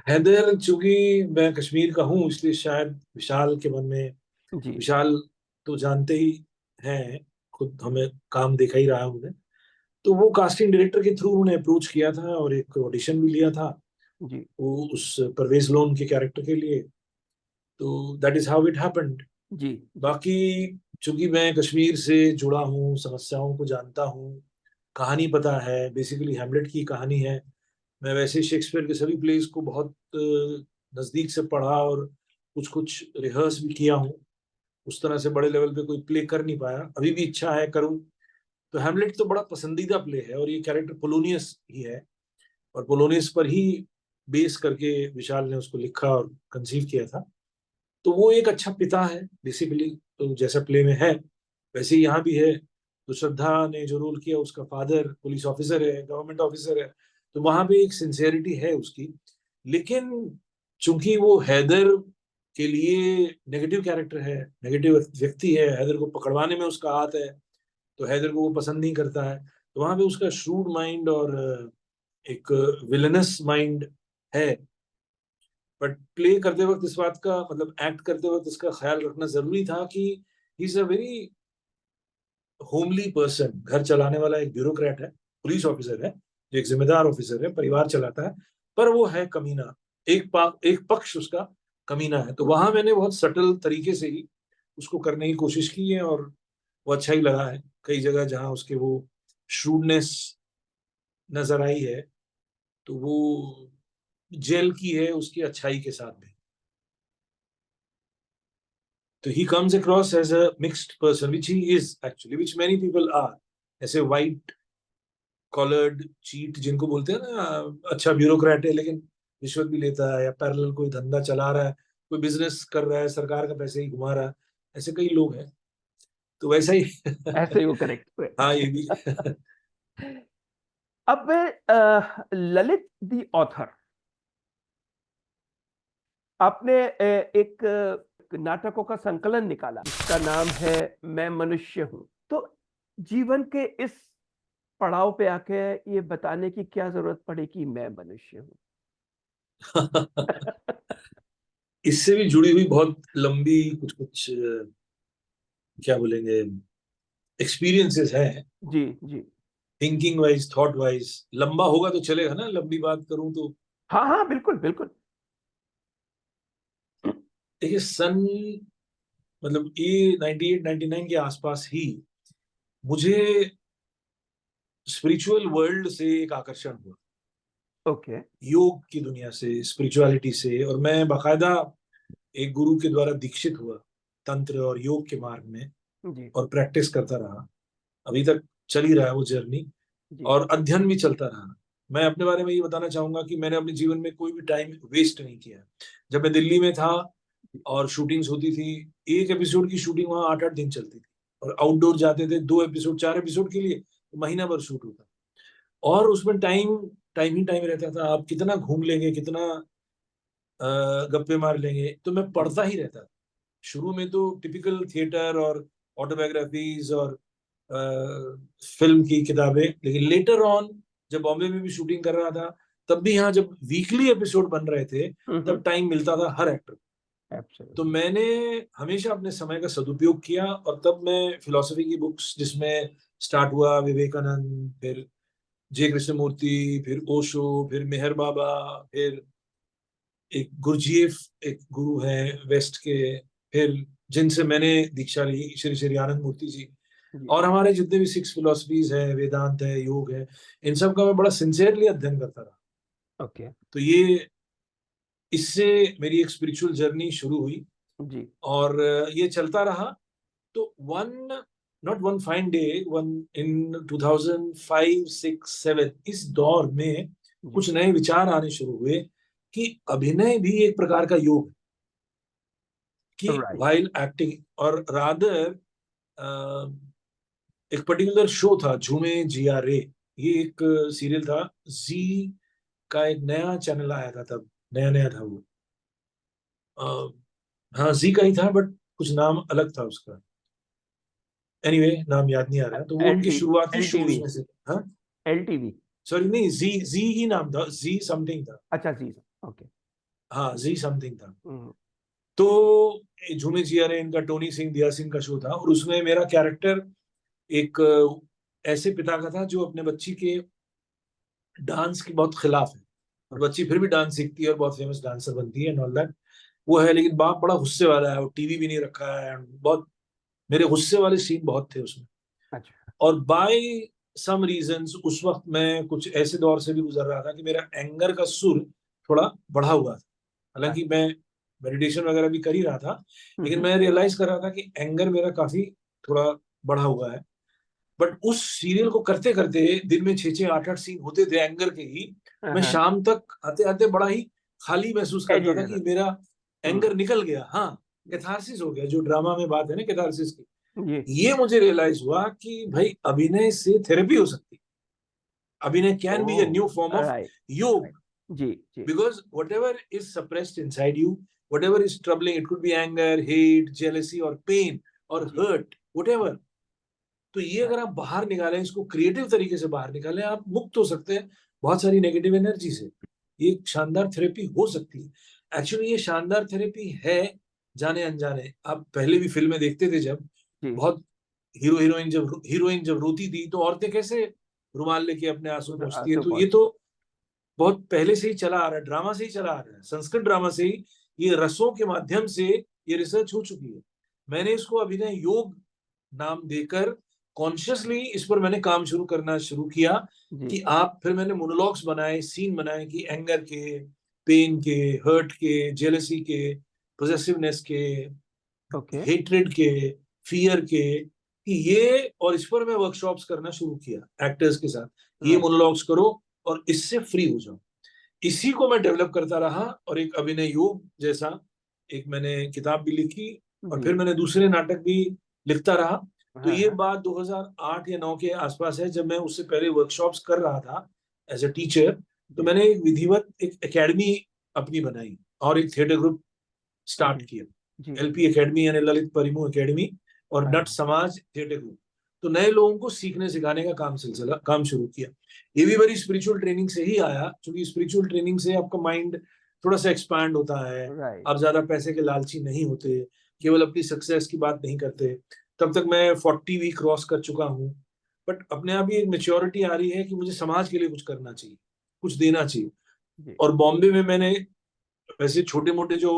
हैदर, चूंकि मैं कश्मीर का हूँ, इसलिए शायद विशाल के मन में, जी विशाल तो जानते ही हैं, खुद हमें काम देखा ही रहा है उन्हें। तो वो कास्टिंग डायरेक्टर के थ्रू उन्हें अप्रोच किया था और एक ऑडिशन भी लिया था जी वो उस परवेज लोन के कैरेक्टर के लिए। तो that is how it happened. जी जी। बाकी चूंकि मैं कश्मीर से जुड़ा हूँ, समस्याओं को जानता हूँ, कहानी पता है, बेसिकली हैमलेट की कहानी है। मैं वैसे शेक्सपियर के सभी प्लेस को बहुत नजदीक से पढ़ा और कुछ कुछ रिहर्स भी किया हूँ। उस तरह से बड़े लेवल पे कोई प्ले कर नहीं पाया, अभी भी इच्छा है करूँ। तो हैमलेट तो बड़ा पसंदीदा प्ले है, और ये कैरेक्टर पोलोनियस ही है, और पोलोनियस पर ही बेस करके विशाल ने उसको लिखा और कंसीव किया था। तो वो एक अच्छा पिता है बेसिकली, तो जैसा प्ले में है वैसे ही यहाँ भी है। तो श्रद्धा ने जो रोल किया, उसका फादर पुलिस ऑफिसर है, गवर्नमेंट ऑफिसर है, तो वहां पे एक सिंसेरिटी है उसकी। लेकिन चूंकि वो हैदर के लिए नेगेटिव कैरेक्टर है, नेगेटिव व्यक्ति है, हैदर को पकड़वाने में उसका हाथ है, तो हैदर को वो पसंद नहीं करता है। तो वहां पे उसका श्रूड माइंड और एक विलनस माइंड है। बट प्ले करते वक्त इस बात का, मतलब एक्ट करते वक्त इसका ख्याल रखना जरूरी था कि he is a very homely person, घर चलाने वाला एक ब्यूरोक्रेट है, पुलिस ऑफिसर है, जो एक जिम्मेदार ऑफिसर है, परिवार चलाता है, पर वो है कमीना। एक पक्ष उसका कमीना है। तो वहां मैंने बहुत सटल तरीके से ही उसको करने की कोशिश की है, और वो अच्छा ही लगा है। कई जगह जहां उसके वो श्रूडनेस नजर आई है, तो वो जेल की है उसकी अच्छाई के साथ भी। तो he comes across as a mixed person, which he is actually, which many people are. ऐसे white collared cheat जिनको बोलते हैं ना, अच्छा ब्यूरोक्रेट है लेकिन रिश्वत भी लेता है, या पैरेलल कोई धंधा चला रहा है, कोई बिजनेस कर रहा है, सरकार का पैसे ही घुमा रहा है, ऐसे कई लोग हैं। तो वैसा ही ऐसे ही वो करेक्ट हुए। हाँ, ये भी। अब ललित दी ऑथर, आपने एक नाटकों का संकलन निकाला जिसका नाम है मैं मनुष्य हूं। तो जीवन के इस पड़ाव पे आके ये बताने की क्या जरूरत पड़ी कि मैं मनुष्य हूं? इससे भी जुड़ी हुई बहुत लंबी कुछ कुछ क्या बोलेंगे, एक्सपीरियंसेस हैं। जी जी। Thinking wise, thought wise. लंबा होगा तो चलेगा ना, लंबी बात करूं तो। हाँ हाँ, बिल्कुल बिल्कुल। देखिए सन, मतलब ये 98 99 के आसपास ही मुझे स्पिरिचुअल वर्ल्ड से एक आकर्षण हुआ, ओके। योग की दुनिया से, स्पिरिचुअलिटी से। और मैं बाकायदा एक गुरु के द्वारा दीक्षित हुआ तंत्र और योग के मार्ग में, जी और प्रैक्टिस करता रहा। अभी तक चल ही रहा है वो जर्नी, जी। और अध्ययन भी चलता रहा। मैं अपने बारे में ये बताना चाहूंगा कि मैंने अपने जीवन में कोई भी टाइम वेस्ट नहीं किया। जब मैं दिल्ली में था और शूटिंग्स होती थी, एक एपिसोड की शूटिंग वहां 8 8 दिन चलती थी, और आउटडोर जाते थे 2 एपिसोड 4 एपिसोड के लिए, तो महीना भर शूट होता। और उसमें टाइम टाइम ही टाइम रहता था। आप कितना घूम लेंगे, कितना गप्पे मार लेंगे, तो मैं पढ़ता ही रहता था। शुरू में तो टिपिकल थिएटर और ऑटोबायोग्राफीज और फिल्म की किताबें, लेकिन लेटर ऑन जब बॉम्बे में भी शूटिंग कर रहा था, तब भी यहाँ जब वीकली एपिसोड बन रहे थे, तब टाइम मिलता था हर एक्टर। तो एब्सोल्युटली। मैंने हमेशा अपने समय का सदुपयोग किया, और तब मैं फिलोसफी की बुक्स, जिसमें स्टार्ट हुआ विवेकानंद, फिर जे कृष्णमूर्ति, फिर ओशो, फिर मेहर बाबा, फिर एक गुरजीएफ, एक गुरु हैं वेस्ट के, फिर जिनसे मैंने दीक्षा ली, श्री श्री आनंद मूर्ति जी। जी। और हमारे जितने भी 6 फिलोसफीज है, वेदांत है, योग है, इन सब का मैं बड़ा सिंसियरली अध्ययन करता रहा। ओके। तो ये, इससे मेरी एक स्पिरिचुअल जर्नी शुरू हुई, जी और ये चलता रहा। तो not one fine day, one in 2005 6 7, इस दौर में जी। कुछ नए विचार आने शुरू हुए कि अभिनय भी एक प्रकार का योग है, कि राइट। While acting. और रादर एक पर्टिकुलर शो था, झूमे जिया रे। ये एक सीरियल था, जी का एक नया चैनल आया था तब, नया नया था वो। हाँ, जी का ही था, बट कुछ नाम अलग था उसका। एनीवे, नाम याद नहीं आ रहा। तो वो एल उनके टी शुरुआती एल टीवी। शोज में से। हाँ, एल टीवी। सॉरी, नहीं, जी जी ही नाम था, जी समथिंग था। अच्छा जी। ओके। हाँ, जी समथिंग था। हम्म। तो ये झूमे जिया रे, इनका टोनी सिंह, दिया सिंह का शो था, और उसमें मेरा कैरेक्टर एक ऐसे पिता का था जो अपने बच्ची के डांस के बहुत खिलाफ है, और बच्ची फिर भी डांस सीखती है और बहुत फेमस डांसर बनती है एंड ऑल दैट। वो है, लेकिन बाप बड़ा गुस्से वाला है, वो टीवी भी नहीं रखा है, बहुत मेरे गुस्से वाले सीन बहुत थे उसमें। अच्छा। और बाय सम रीजंस उस वक्त मैं कुछ ऐसे दौर से भी गुजर रहा था कि मेरा एंगर का सुर थोड़ा बढ़ा हुआ था। हालांकि मैं मेडिटेशन वगैरह भी कर ही रहा था, लेकिन हम्म। मैं रियलाइज कर रहा था कि एंगर मेरा काफी थोड़ा बढ़ा हुआ है। बट उस सीरियल को करते करते दिन में 6 6 8 8 सीन होते थे एंगर के ही। मैं हाँ। शाम तक आते आते बड़ा ही खाली महसूस करता था एजिटेटर। कि मेरा हम्म। एंगर निकल गया। हाँ, कैथारसिस हो गया, जो ड्रामा में बात है ना कैथारसिस की। जी। ये मुझे रियलाइज हुआ कि भाई अभिनय से थेरेपी हो सकती है। अभिनय can be a oh. New form of right. योग, जी जी। because whatever is suppressed inside you, whatever is troubling, it could be anger, hate, jealousy, or pain, or ji. hurt, whatever। तो ये अगर आप बाहर निकालें, इसको क्रिएटिव तरीके से बाहर निकालें, आप मुक्त हो सकते हैं बहुत सारी नेगेटिव एनर्जी से। ये एक शानदार थेरेपी हो सकती है। एक्चुअली ये शानदार थेरेपी है, जाने अनजाने। आप पहले भी फिल्में देखते थे, जब जी। बहुत हीरोइन जब रोती थी, तो औरतें कैसे रुमाल लेके अपने आंसू पोंछती है। आंसू तो ये पहुंच। तो बहुत पहले से ही चला आ रहा है, ड्रामा से ही चला आ रहा है, संस्कृत ड्रामा से ही, ये रसों के माध्यम से ये रिसर्च हो चुकी है। मैंने इसको अभिनय योग नाम देकर कॉन्शियसली इस पर मैंने काम शुरू करना शुरू किया, जी। कि आप, फिर मैंने मोनोलॉग्स बनाए, सीन बनाए, कि एंगर के, पेन के, हर्ट के, जेलसी के, पोजेसिवनेस के, ओके। हेट्रेड के, फियर के, कि ये, और इस पर मैं वर्कशॉप्स करना शुरू किया एक्टर्स के साथ। ये राइट। मोनोलॉग्स करो और इससे फ्री हो जाओ। इसी को मैं डेवलप करता रहा, और एक अभिनय योग जैसा एक मैंने किताब भी लिखी, और जी। फिर मैंने दूसरे नाटक भी लिखता रहा। तो हाँ ये हाँ। बात 2008 या 9 के आसपास है, जब मैं उससे पहले वर्कशॉप्स कर रहा था एज अ टीचर। तो जी मैंने एक विधिवत एक एकेडमी अपनी बनाई, और एक थिएटर ग्रुप स्टार्ट जी। किया, जी। एलपी एकेडमी यानी ललित परिमु एकेडमी, और हाँ नट समाज थिएटर ग्रुप। तो नए लोगों को सीखने सिखाने का काम शुरू किया। ये भी बड़ी स्पिरिचुअल ट्रेनिंग से ही आया, क्योंकि स्पिरिचुअल ट्रेनिंग से आपका माइंड थोड़ा सा एक्सपैंड होता है। राइट। आप ज्यादा पैसे के लालची नहीं होते, केवल अपनी सक्सेस की बात नहीं करते। तब तक मैं 40 वीक क्रॉस कर चुका हूँ, बट अपने आप ही एक मेच्योरिटी आ रही है कि मुझे समाज के लिए कुछ करना चाहिए, कुछ देना चाहिए। जी और बॉम्बे में मैंने वैसे छोटे मोटे जो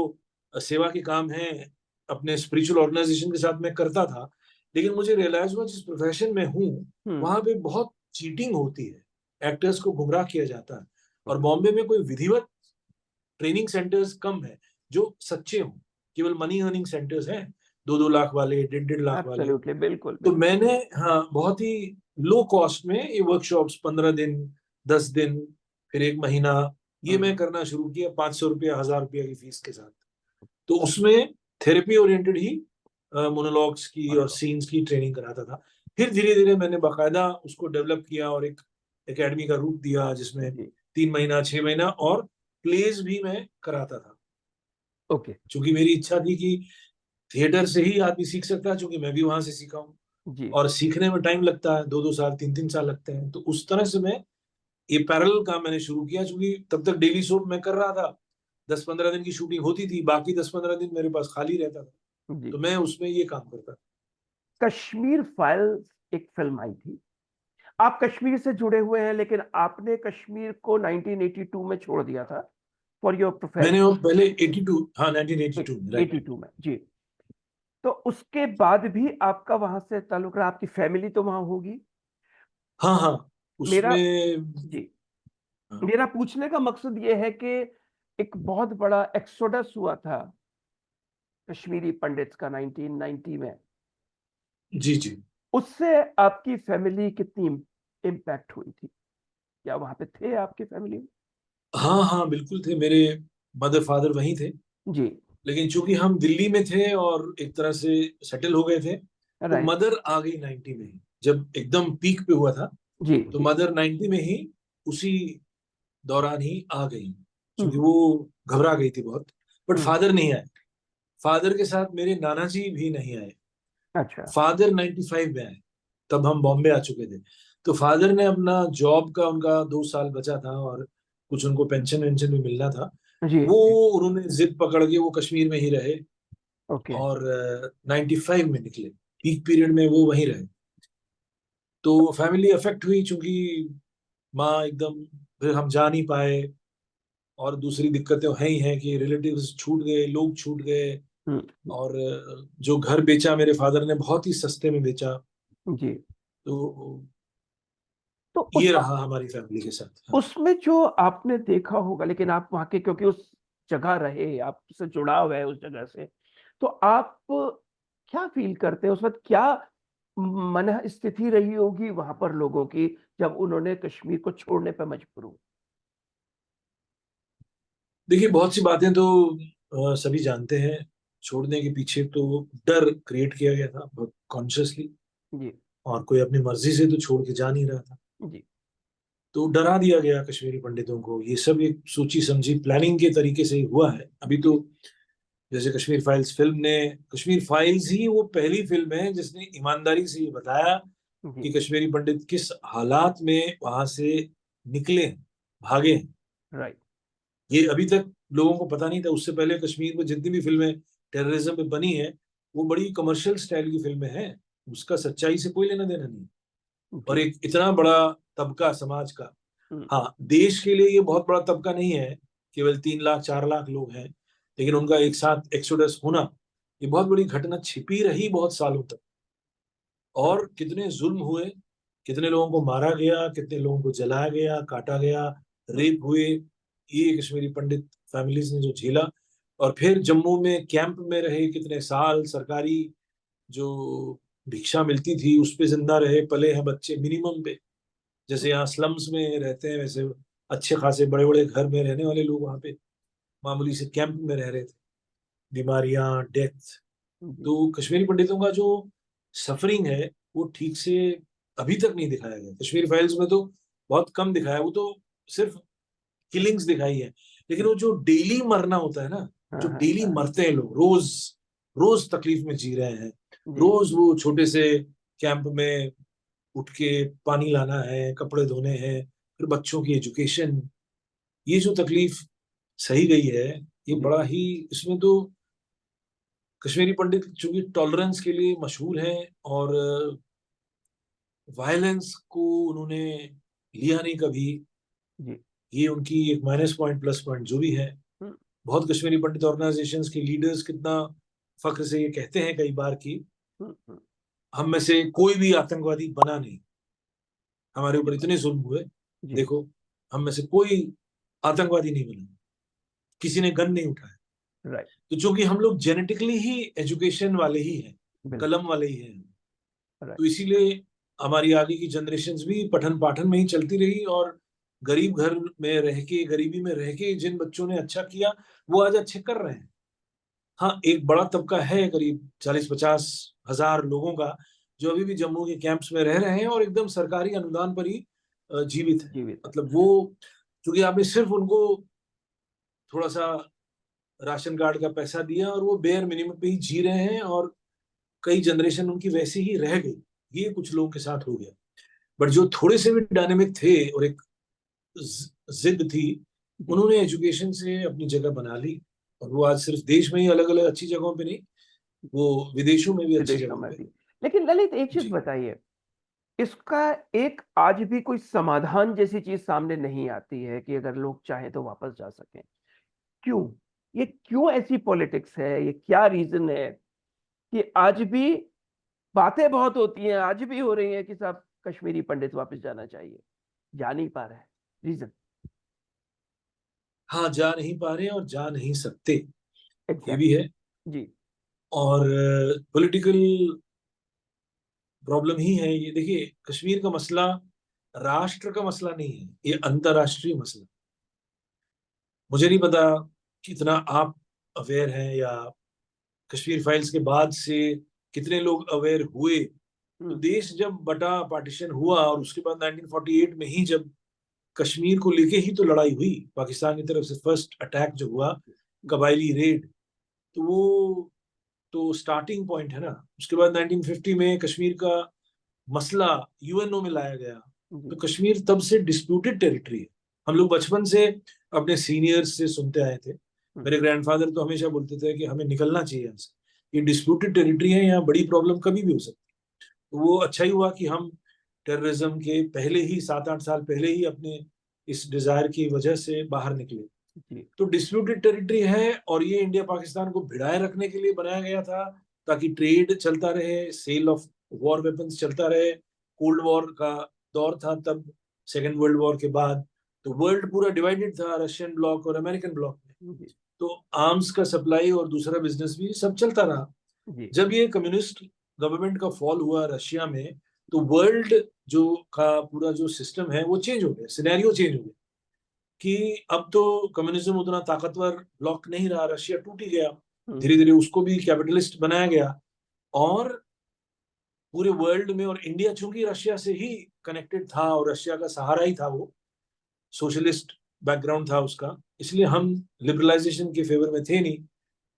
सेवा के काम हैं अपने स्पिरिचुअल ऑर्गेनाइजेशन के साथ मैं करता था, लेकिन मुझे रियलाइज हुआ जिस प्रोफेशन में हूँ हम्म वहां पे बहुत चीटिंग होती है, एक्टर्स को गुमराह किया जाता है। और हम्म, बॉम्बे में कोई विधिवत ट्रेनिंग सेंटर्स कम है जो सच्चे हों, केवल मनी अर्निंग सेंटर्स हैं, 2-2 लाख वाले, 1.5-1.5 लाख वाले। एब्सोल्युटली, बिल्कुल तो बिल्कुल। मैंने, हाँ, बहुत ही लो कॉस्ट में ये वर्कशॉप्स 15 दिन, 10 दिन, फिर 1 महीना, ये मैं हम्म करना शुरू किया 500 रुपया, 1000 रुपया की फीस के साथ। तो उसमें थेरेपी ओरिएंटेड ही मोनोलॉग्स की और मनोलो सीन्स की ट्रेनिंग कराता था। फिर धीरे धीरे मैंने बाकायदा उसको डेवलप किया और एक एकेडमी का रूप दिया जिसमें जी 3 महीना, 6 महीना और प्लेज भी मैं कराता था। ओके क्योंकि मेरी इच्छा थी कि थिएटर से ही आदमी सीख सकता है, क्योंकि मैं भी वहां से सीखा हूँ। जी और सीखने में टाइम लगता है, 2-2 साल, 3-3 साल लगते हैं। तो उस तरह से मैं ये पैरेलल काम मैंने शुरू किया, क्योंकि तब तक डेली सोप मैं कर रहा था, 10-15 दिन की शूटिंग होती थी, बाकी 10-15 दिन मेरे पास खाली रहता था, जी। तो मैं उसमें ये काम करता था। कश्मीर फाइल्स एक फिल्म आई थी। आप कश्मीर से जुड़े हुए हैं, लेकिन आपने कश्मीर को 1982 में छोड़ दिया था फॉर योर मैंने वो प्रोफेशन। पहले 82, हाँ, 1982 में, राइट। 82 में जी। तो उसके बाद भी आपका वहां से ताल्लुक रहा, आपकी फैमिली तो वहां होगी। हाँ हाँ, मेरा उसमें, जी, हाँ, मेरा पूछने का मकसद ये है कि एक बहुत बड़ा एक्सोडस हुआ था कश्मीरी पंडित्स का 1990 में। जी जी। उससे आपकी फैमिली कितनी इम्पैक्ट हुई थी? क्या वहां पे थे आपकी फैमिली में? हाँ हाँ, बिल्कुल थे, मेरे मदर फादर वहीं थे। जी लेकिन चूंकि हम दिल्ली में थे और एक तरह से सेटल हो गए थे, तो राइट। मदर आ गई 90 में ही, जब एकदम पीक पे हुआ था। जी तो जी। मदर 90 में ही, उसी दौरान ही आ गई, क्योंकि हम्म वो घबरा गई थी बहुत। But hmm. फादर नहीं आए, फादर के साथ मेरे नाना जी भी नहीं आए। अच्छा। फादर 95 में आए, तब हम बॉम्बे आ चुके थे। तो फादर ने अपना जॉब का, उनका 2 साल बचा था और कुछ उनको पेंशन वेंशन भी मिलना था, जी वो जी। उन्होंने जिद पकड़ के वो कश्मीर में ही रहे। ओके। और 95 में निकले, पीक पीरियड में वो वहीं रहे। तो फैमिली अफेक्ट हुई, चूंकि माँ एकदम, फिर हम जा नहीं पाए। और दूसरी दिक्कतें हैं ही हैं कि रिलेटिव्स छूट गए, लोग छूट गए। हम्म। और जो घर बेचा मेरे फादर ने, बहुत ही सस्ते में बेचा। जी। तो तो ये रहा हमारी फैमिली के साथ, हाँ। उसमें जो आपने देखा होगा, लेकिन आप वहां के, क्योंकि उस जगह रहे, आपसे जुड़ाव है उस जगह से, तो आप क्या फील करते हैं उस वक्त? क्या मन स्थिति रही होगी वहां पर लोगों की जब उन्होंने कश्मीर को छोड़ने पर मजबूर हुए? देखिए, बहुत सी बातें तो सभी जानते हैं। छोड़ने के पीछे तो डर क्रिएट किया गया था बहुत कॉन्शियसली, जी और कोई अपनी मर्जी से तो छोड़ के जा नहीं रहा था। जी। तो डरा दिया गया कश्मीरी पंडितों को। ये सब एक सोची समझी प्लानिंग के तरीके से ही हुआ है। अभी तो जी जैसे कश्मीर फाइल्स फिल्म ने, कश्मीर फाइल्स ही वो पहली फिल्म है जिसने ईमानदारी से ये बताया जी। कि कश्मीरी पंडित किस हालात में वहां से निकले, भागे। राइट। ये अभी तक लोगों को पता नहीं था। उससे पहले कश्मीर में जितनी भी फिल्में टेररिज्म पे बनी है, वो बड़ी कमर्शियल स्टाइल की फिल्में हैं, उसका सच्चाई से कोई लेना देना नहीं। और जी। एक इतना बड़ा तबका समाज का, हम्म, हाँ, देश के लिए ये बहुत बड़ा तबका नहीं है, केवल 3 लाख 4 लाख लोग हैं, लेकिन उनका एक साथ एक्सोडस होना, ये बहुत बड़ी घटना छिपी रही बहुत सालों तक। और कितने जुल्म हुए, कितने लोगों को मारा गया, कितने लोगों को जलाया गया, काटा गया, हम्म, रेप हुए, ये कश्मीरी पंडित फैमिलीज ने जो झेला। और फिर जम्मू में कैंप में रहे कितने साल, सरकारी जो भिक्षा मिलती थी उस पे जिंदा रहे, पले हैं बच्चे मिनिमम पे। जैसे यहाँ स्लम्स में रहते हैं, वैसे अच्छे खासे बड़े बड़े घर में रहने वाले लोग वहां पे मामूली से कैंप में रह रहे थे, बीमारियां, डेथ। जी तो कश्मीरी पंडितों का जो सफरिंग है वो ठीक से अभी तक नहीं दिखाया गया। कश्मीर फाइल्स में तो बहुत कम दिखाया, वो तो सिर्फ किलिंग्स दिखाई है। लेकिन वो जो डेली मरना होता है ना, हाँ जो हाँ डेली हाँ। मरते हैं लोग, रोज रोज तकलीफ में जी रहे हैं, जी रोज वो छोटे से कैंप में उठ के पानी लाना है, कपड़े धोने हैं, फिर बच्चों की एजुकेशन, ये जो तकलीफ सही गई है, ये जी। बड़ा ही, इसमें तो कश्मीरी पंडित चूंकि टॉलरेंस के लिए मशहूर हैं। और वायलेंस को उन्होंने लिया नहीं कभी। जी। ये उनकी एक माइनस पॉइंट प्लस पॉइंट जो भी है। हम्म, बहुत कश्मीरी पंडित ऑर्गेनाइजेशंस के लीडर्स कितना फख्र से ये कहते हैं कई बार कि हम्म, हम्म, हम में से कोई भी आतंकवादी बना नहीं, हमारे सही ऊपर बात। इतने जुल्म हुए, जी। देखो हम में से कोई आतंकवादी नहीं बना, किसी ने गन नहीं उठाया। राइट। तो चूंकि हम लोग जेनेटिकली ही एजुकेशन वाले ही हैं, बिल्कुल। कलम वाले ही हैं, राइट। तो इसीलिए हमारी आगे की जनरेशन्स भी पठन पाठन में ही चलती रही। और गरीब घर में रह के, गरीबी में रह के जिन बच्चों ने अच्छा किया वो आज अच्छे कर रहे हैं। हाँ, एक बड़ा तबका है करीब 40-50 हजार लोगों का जो अभी भी जम्मू के कैंप्स में रह रहे हैं और एकदम सरकारी अनुदान पर ही जीवित है। जीवित है। मतलब वो, क्योंकि आपने सिर्फ उनको थोड़ा सा राशन कार्ड का पैसा दिया और वो बेयर मिनिमम पे ही जी रहे हैं, और कई जनरेशन उनकी वैसी ही रह गई। ये कुछ लोगों के साथ हो गया। बट जो थोड़े से भी डायनेमिक थे और एक जिद थी, जी। उन्होंने एजुकेशन से अपनी जगह बना ली। और वो आज सिर्फ देश में ही अलग अलग अच्छी जगहों पे नहीं, वो विदेशों में भी अच्छी विदेशों जगहों में पे। भी। लेकिन ललित, एक चीज जी। बताइए, इसका एक आज भी कोई समाधान जैसी चीज सामने नहीं आती है कि अगर लोग चाहें तो वापस जा सकें? क्यों? ये क्यों ऐसी पॉलिटिक्स है? ये क्या रीजन है कि आज भी बातें बहुत होती हैं, आज भी हो रही हैं कि साहब कश्मीरी पंडित वापस जाना चाहिए, जा नहीं पा रहा है? रीजन? हाँ, जा नहीं पा रहे और जा नहीं सकते, ये भी एग्जैक्टली। है। जी। और पॉलिटिकल प्रॉब्लम ही है ये। देखिए, कश्मीर का मसला राष्ट्र का मसला नहीं है, ये अंतरराष्ट्रीय मसला। मुझे नहीं पता कितना आप अवेयर हैं, या कश्मीर फाइल्स के बाद से कितने लोग अवेयर हुए। तो हम्म। देश जब बटा पार्टीशन हुआ और उसके बाद 1948 में ही जब कश्मीर को लेके ही तो लड़ाई हुई, पाकिस्तान की तरफ से फर्स्ट अटैक जो हुआ, कबायली रेड, तो वो तो स्टार्टिंग पॉइंट है ना। उसके बाद 1950 में कश्मीर का मसला यूएनओ में लाया गया। तो जी। कश्मीर तब से डिस्प्यूटेड टेरिटरी है। हम लोग बचपन से अपने सीनियर्स से सुनते आए थे। हम्म, मेरे ग्रैंडफादर तो हमेशा बोलते थे कि हमें निकलना चाहिए यहाँ से, ये डिस्प्यूटेड टेरिटरी है, यहाँ बड़ी प्रॉब्लम कभी भी हो सकती है। तो वो अच्छा ही हुआ कि हम टेररिज्म के पहले ही 7-8 साल पहले ही अपने इस डिजायर की वजह से बाहर निकले। जी। तो डिस्प्यूटेड टेरिटरी है, और ये इंडिया पाकिस्तान को भिड़ाए रखने के लिए बनाया गया था, ताकि ट्रेड चलता रहे, सेल ऑफ वॉर वेपन्स चलता रहे। कोल्ड वॉर का दौर था तब, सेकेंड वर्ल्ड वॉर के बाद। तो वर्ल्ड पूरा डिवाइडेड था रशियन ब्लॉक और अमेरिकन ब्लॉक में। जी। तो आर्म्स का सप्लाई और दूसरा बिजनेस भी सब चलता रहा। जी। जब ये कम्युनिस्ट गवर्नमेंट का फॉल हुआ रशिया में, तो वर्ल्ड जो का पूरा जो सिस्टम है वो चेंज हो गया, सिनेरियो चेंज हो गया कि अब तो कम्युनिज्म उतना ताकतवर ब्लॉक नहीं रहा, रशिया टूट ही गया। धीरे हम्म, धीरे उसको भी कैपिटलिस्ट बनाया गया। और पूरे वर्ल्ड में, और इंडिया चूंकि रशिया से ही कनेक्टेड था और रशिया का सहारा ही था, वो सोशलिस्ट बैकग्राउंड था उसका, इसलिए हम लिबरलाइजेशन के फेवर में थे नहीं।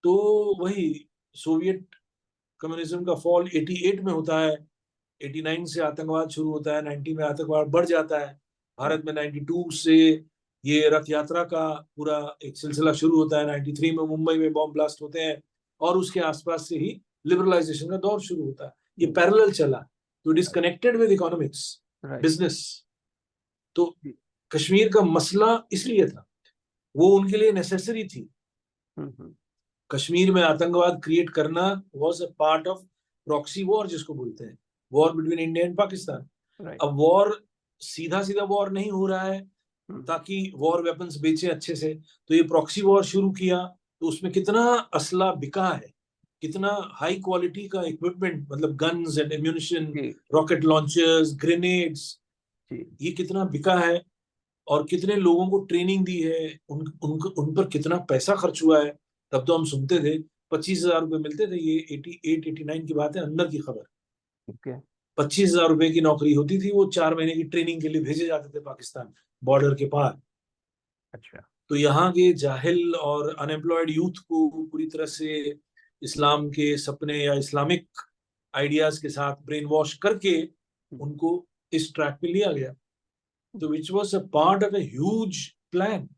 तो वही सोवियत कम्युनिज्म का फॉल 88 में होता है, 89 से आतंकवाद शुरू होता है, 90 में आतंकवाद बढ़ जाता है। भारत में 92 से ये रथ यात्रा का पूरा एक सिलसिला शुरू होता है, 93 में मुंबई में बॉम्ब ब्लास्ट होते हैं, और उसके आसपास से ही लिबरलाइजेशन का दौर शुरू होता है। ये हम्म, पैरेलल चला, तो it is right. Connected with economics, right. Business. तो जी। कश्मीर का मसला इसलिए था, वो उनके लिए नेसेसरी थी। हम्म। कश्मीर में आतंकवाद क्रिएट करना was a part of proxy war, जिसको बोलते हैं, war between India and Pakistan. Right. अब वॉर सीधा सीधा वॉर नहीं हो रहा है हम्म, ताकि वॉर वेपन्स बेचे अच्छे से, तो ये प्रॉक्सी वॉर शुरू किया। तो उसमें कितना असला बिका है, कितना हाई क्वालिटी का इक्विपमेंट, मतलब गन्स एंड एम्यूनिशन, जी। रॉकेट लॉन्चर्स, ग्रेनेड्स, जी। ये कितना बिका है, और कितने लोगों को ट्रेनिंग दी है, उन पर कितना पैसा खर्च हुआ है। तब तो हम सुनते थे 25,000 रुपये मिलते थे, ये 88-89 की बात है, अंदर की खबर। ओके। 25,000 रुपए की नौकरी होती थी, वो 4 महीने की ट्रेनिंग के लिए भेजे जाते थे पाकिस्तान बॉर्डर के पार। अच्छा। तो यहाँ के जाहिल और अनएम्प्लॉयड यूथ को पूरी तरह से इस्लाम के सपने या इस्लामिक आइडियाज के साथ ब्रेन वॉश करके हम्म, उनको इस ट्रैक पे लिया गया। तो which was a part of a huge plan.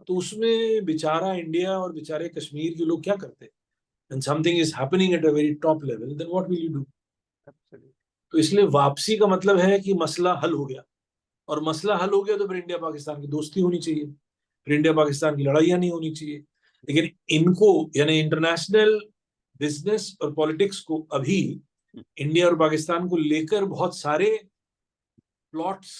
तो उसमें बेचारा इंडिया और बेचारे कश्मीर के लोग क्या करते, and something is happening at a very top level, then what will you do? absolutely। तो इसलिए वापसी का मतलब है कि मसला हल हो गया, और मसला हल हो गया तो फिर इंडिया पाकिस्तान की दोस्ती होनी चाहिए, फिर इंडिया पाकिस्तान की लड़ाइयाँ नहीं होनी चाहिए। लेकिन इनको, यानी इंटरनेशनल बिजनेस और पॉलिटिक्स को अभी इंडिया और पाकिस्तान को लेकर बहुत सारे प्लॉट्स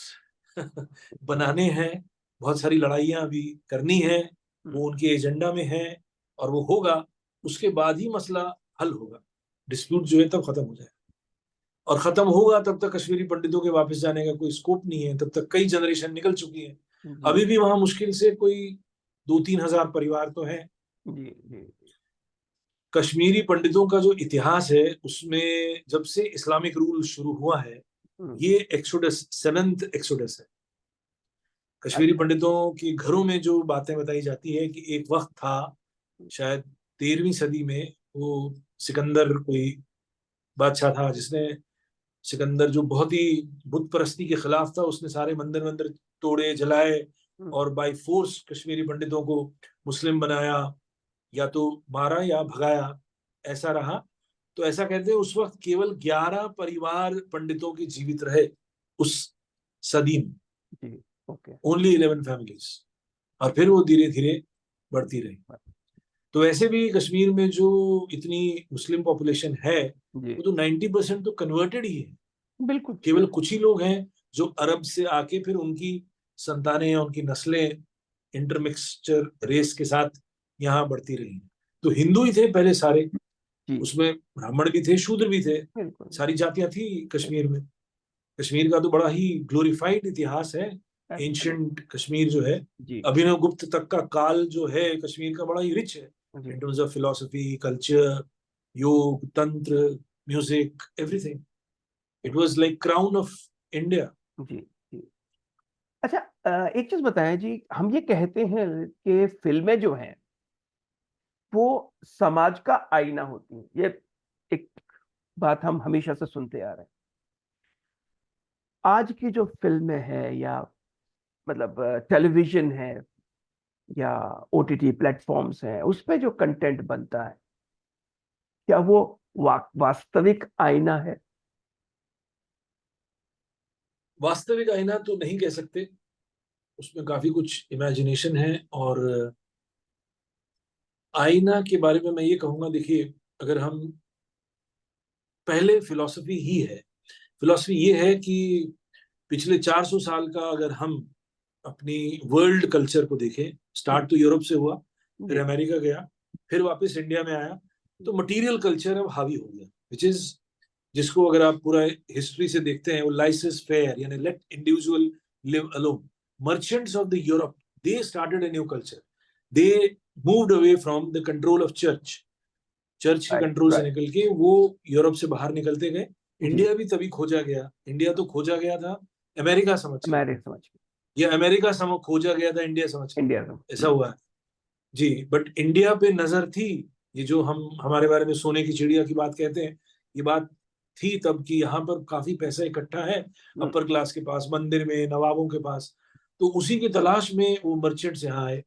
बनाने हैं, बहुत सारी लड़ाइयां अभी करनी है, वो उनके एजेंडा में है, और वो होगा, उसके बाद ही मसला हल होगा, डिस्प्यूट जो है तब खत्म हो जाएगा। और खत्म होगा तब तक कश्मीरी पंडितों के वापस जाने का कोई स्कोप नहीं है, तब तक कई जनरेशन निकल चुकी है। अभी भी वहां मुश्किल से कोई 2-3 हजार परिवार तो हैं। जी। कश्मीरी पंडितों का जो इतिहास है उसमें जब से इस्लामिक रूल शुरू हुआ है, ये एक्सोडस, 7th एक्सोडस है। कश्मीरी पंडितों के घरों में जो बातें बताई जाती है कि एक वक्त था, शायद 13वीं सदी में, वो सिकंदर कोई बादशाह था, जिसने, सिकंदर जो बहुत ही बुत परस्ती के खिलाफ था, उसने सारे मंदिर मंदिर तोड़े, जलाए, और बाय फोर्स कश्मीरी पंडितों को मुस्लिम बनाया, या तो मारा या भगाया, ऐसा रहा। तो ऐसा कहते हैं उस वक्त केवल 11 परिवार पंडितों के जीवित रहे उस सदी में, ओनली 11 फैमिलीज, और फिर वो धीरे धीरे बढ़ती रही। तो वैसे भी कश्मीर में जो इतनी मुस्लिम पॉपुलेशन है, वो तो 90% तो कन्वर्टेड ही है। बिल्कुल, केवल कुछ ही लोग हैं जो अरब से आके फिर उनकी संतानें या उनकी नस्लें इंटरमिक्सचर रेस के साथ यहाँ बढ़ती रही। तो हिंदू ही थे पहले सारे, उसमें ब्राह्मण भी थे, शूद्र भी थे, सारी जातियां थी कश्मीर में। कश्मीर का तो बड़ा ही ग्लोरीफाइड इतिहास है, एंशिएंट कश्मीर जो है, अभिनव गुप्त तक का काल जो है कश्मीर का बड़ा ही रिच है in terms of philosophy, culture, yoga, tantra, music, everything. It was like crown of India. जी। अच्छा, एक चीज बताएं जी, हम ये कहते हैं कि फिल्में जो हैं वो समाज का आईना होती हैं, ये एक बात हम हमेशा से सुनते आ रहे हैं। आज की जो फिल्में हैं, या मतलब टेलीविजन है या ओटीटी प्लेटफॉर्म्स हैं, उस पे जो कंटेंट बनता है, क्या वो वास्तविक आईना है? वास्तविक आईना तो नहीं कह सकते, उसमें काफी कुछ इमेजिनेशन है। और आईना के बारे में मैं ये कहूंगा, देखिए, अगर हम, पहले फिलॉसफी ही है, फिलॉसफी ये है कि पिछले 400 साल का अगर हम अपनी वर्ल्ड कल्चर को देखें, स्टार्ट तो यूरोप से हुआ, फिर अमेरिका गया, फिर वापस इंडिया में आया, तो मटेरियल कल्चर अब हावी हो गया, विच इज, जिसको अगर आप पूरा हिस्ट्री से देखते हैं, वो लाइसेंस फेयर, यानी let individual live alone. Merchants of the Europe, they started a new culture, they moved away from the control of church, church के कंट्रोल से निकल के वो यूरोप से बाहर निकलते गए। इंडिया भी तभी खोजा गया, इंडिया तो खोजा गया था अमेरिका समझ के, या अमेरिका खोजा गया था इंडिया समझ के, ऐसा हुआ है जी। बट इंडिया पे नजर थी, ये जो हम हमारे बारे में सोने की चिड़िया की बात कहते हैं, ये बात थी तब कि यहाँ पर काफी पैसा इकट्ठा है अपर क्लास के पास, मंदिर में, नवाबों के पास, तो उसी की तलाश में वो मर्चेंट्स यहाँ आए।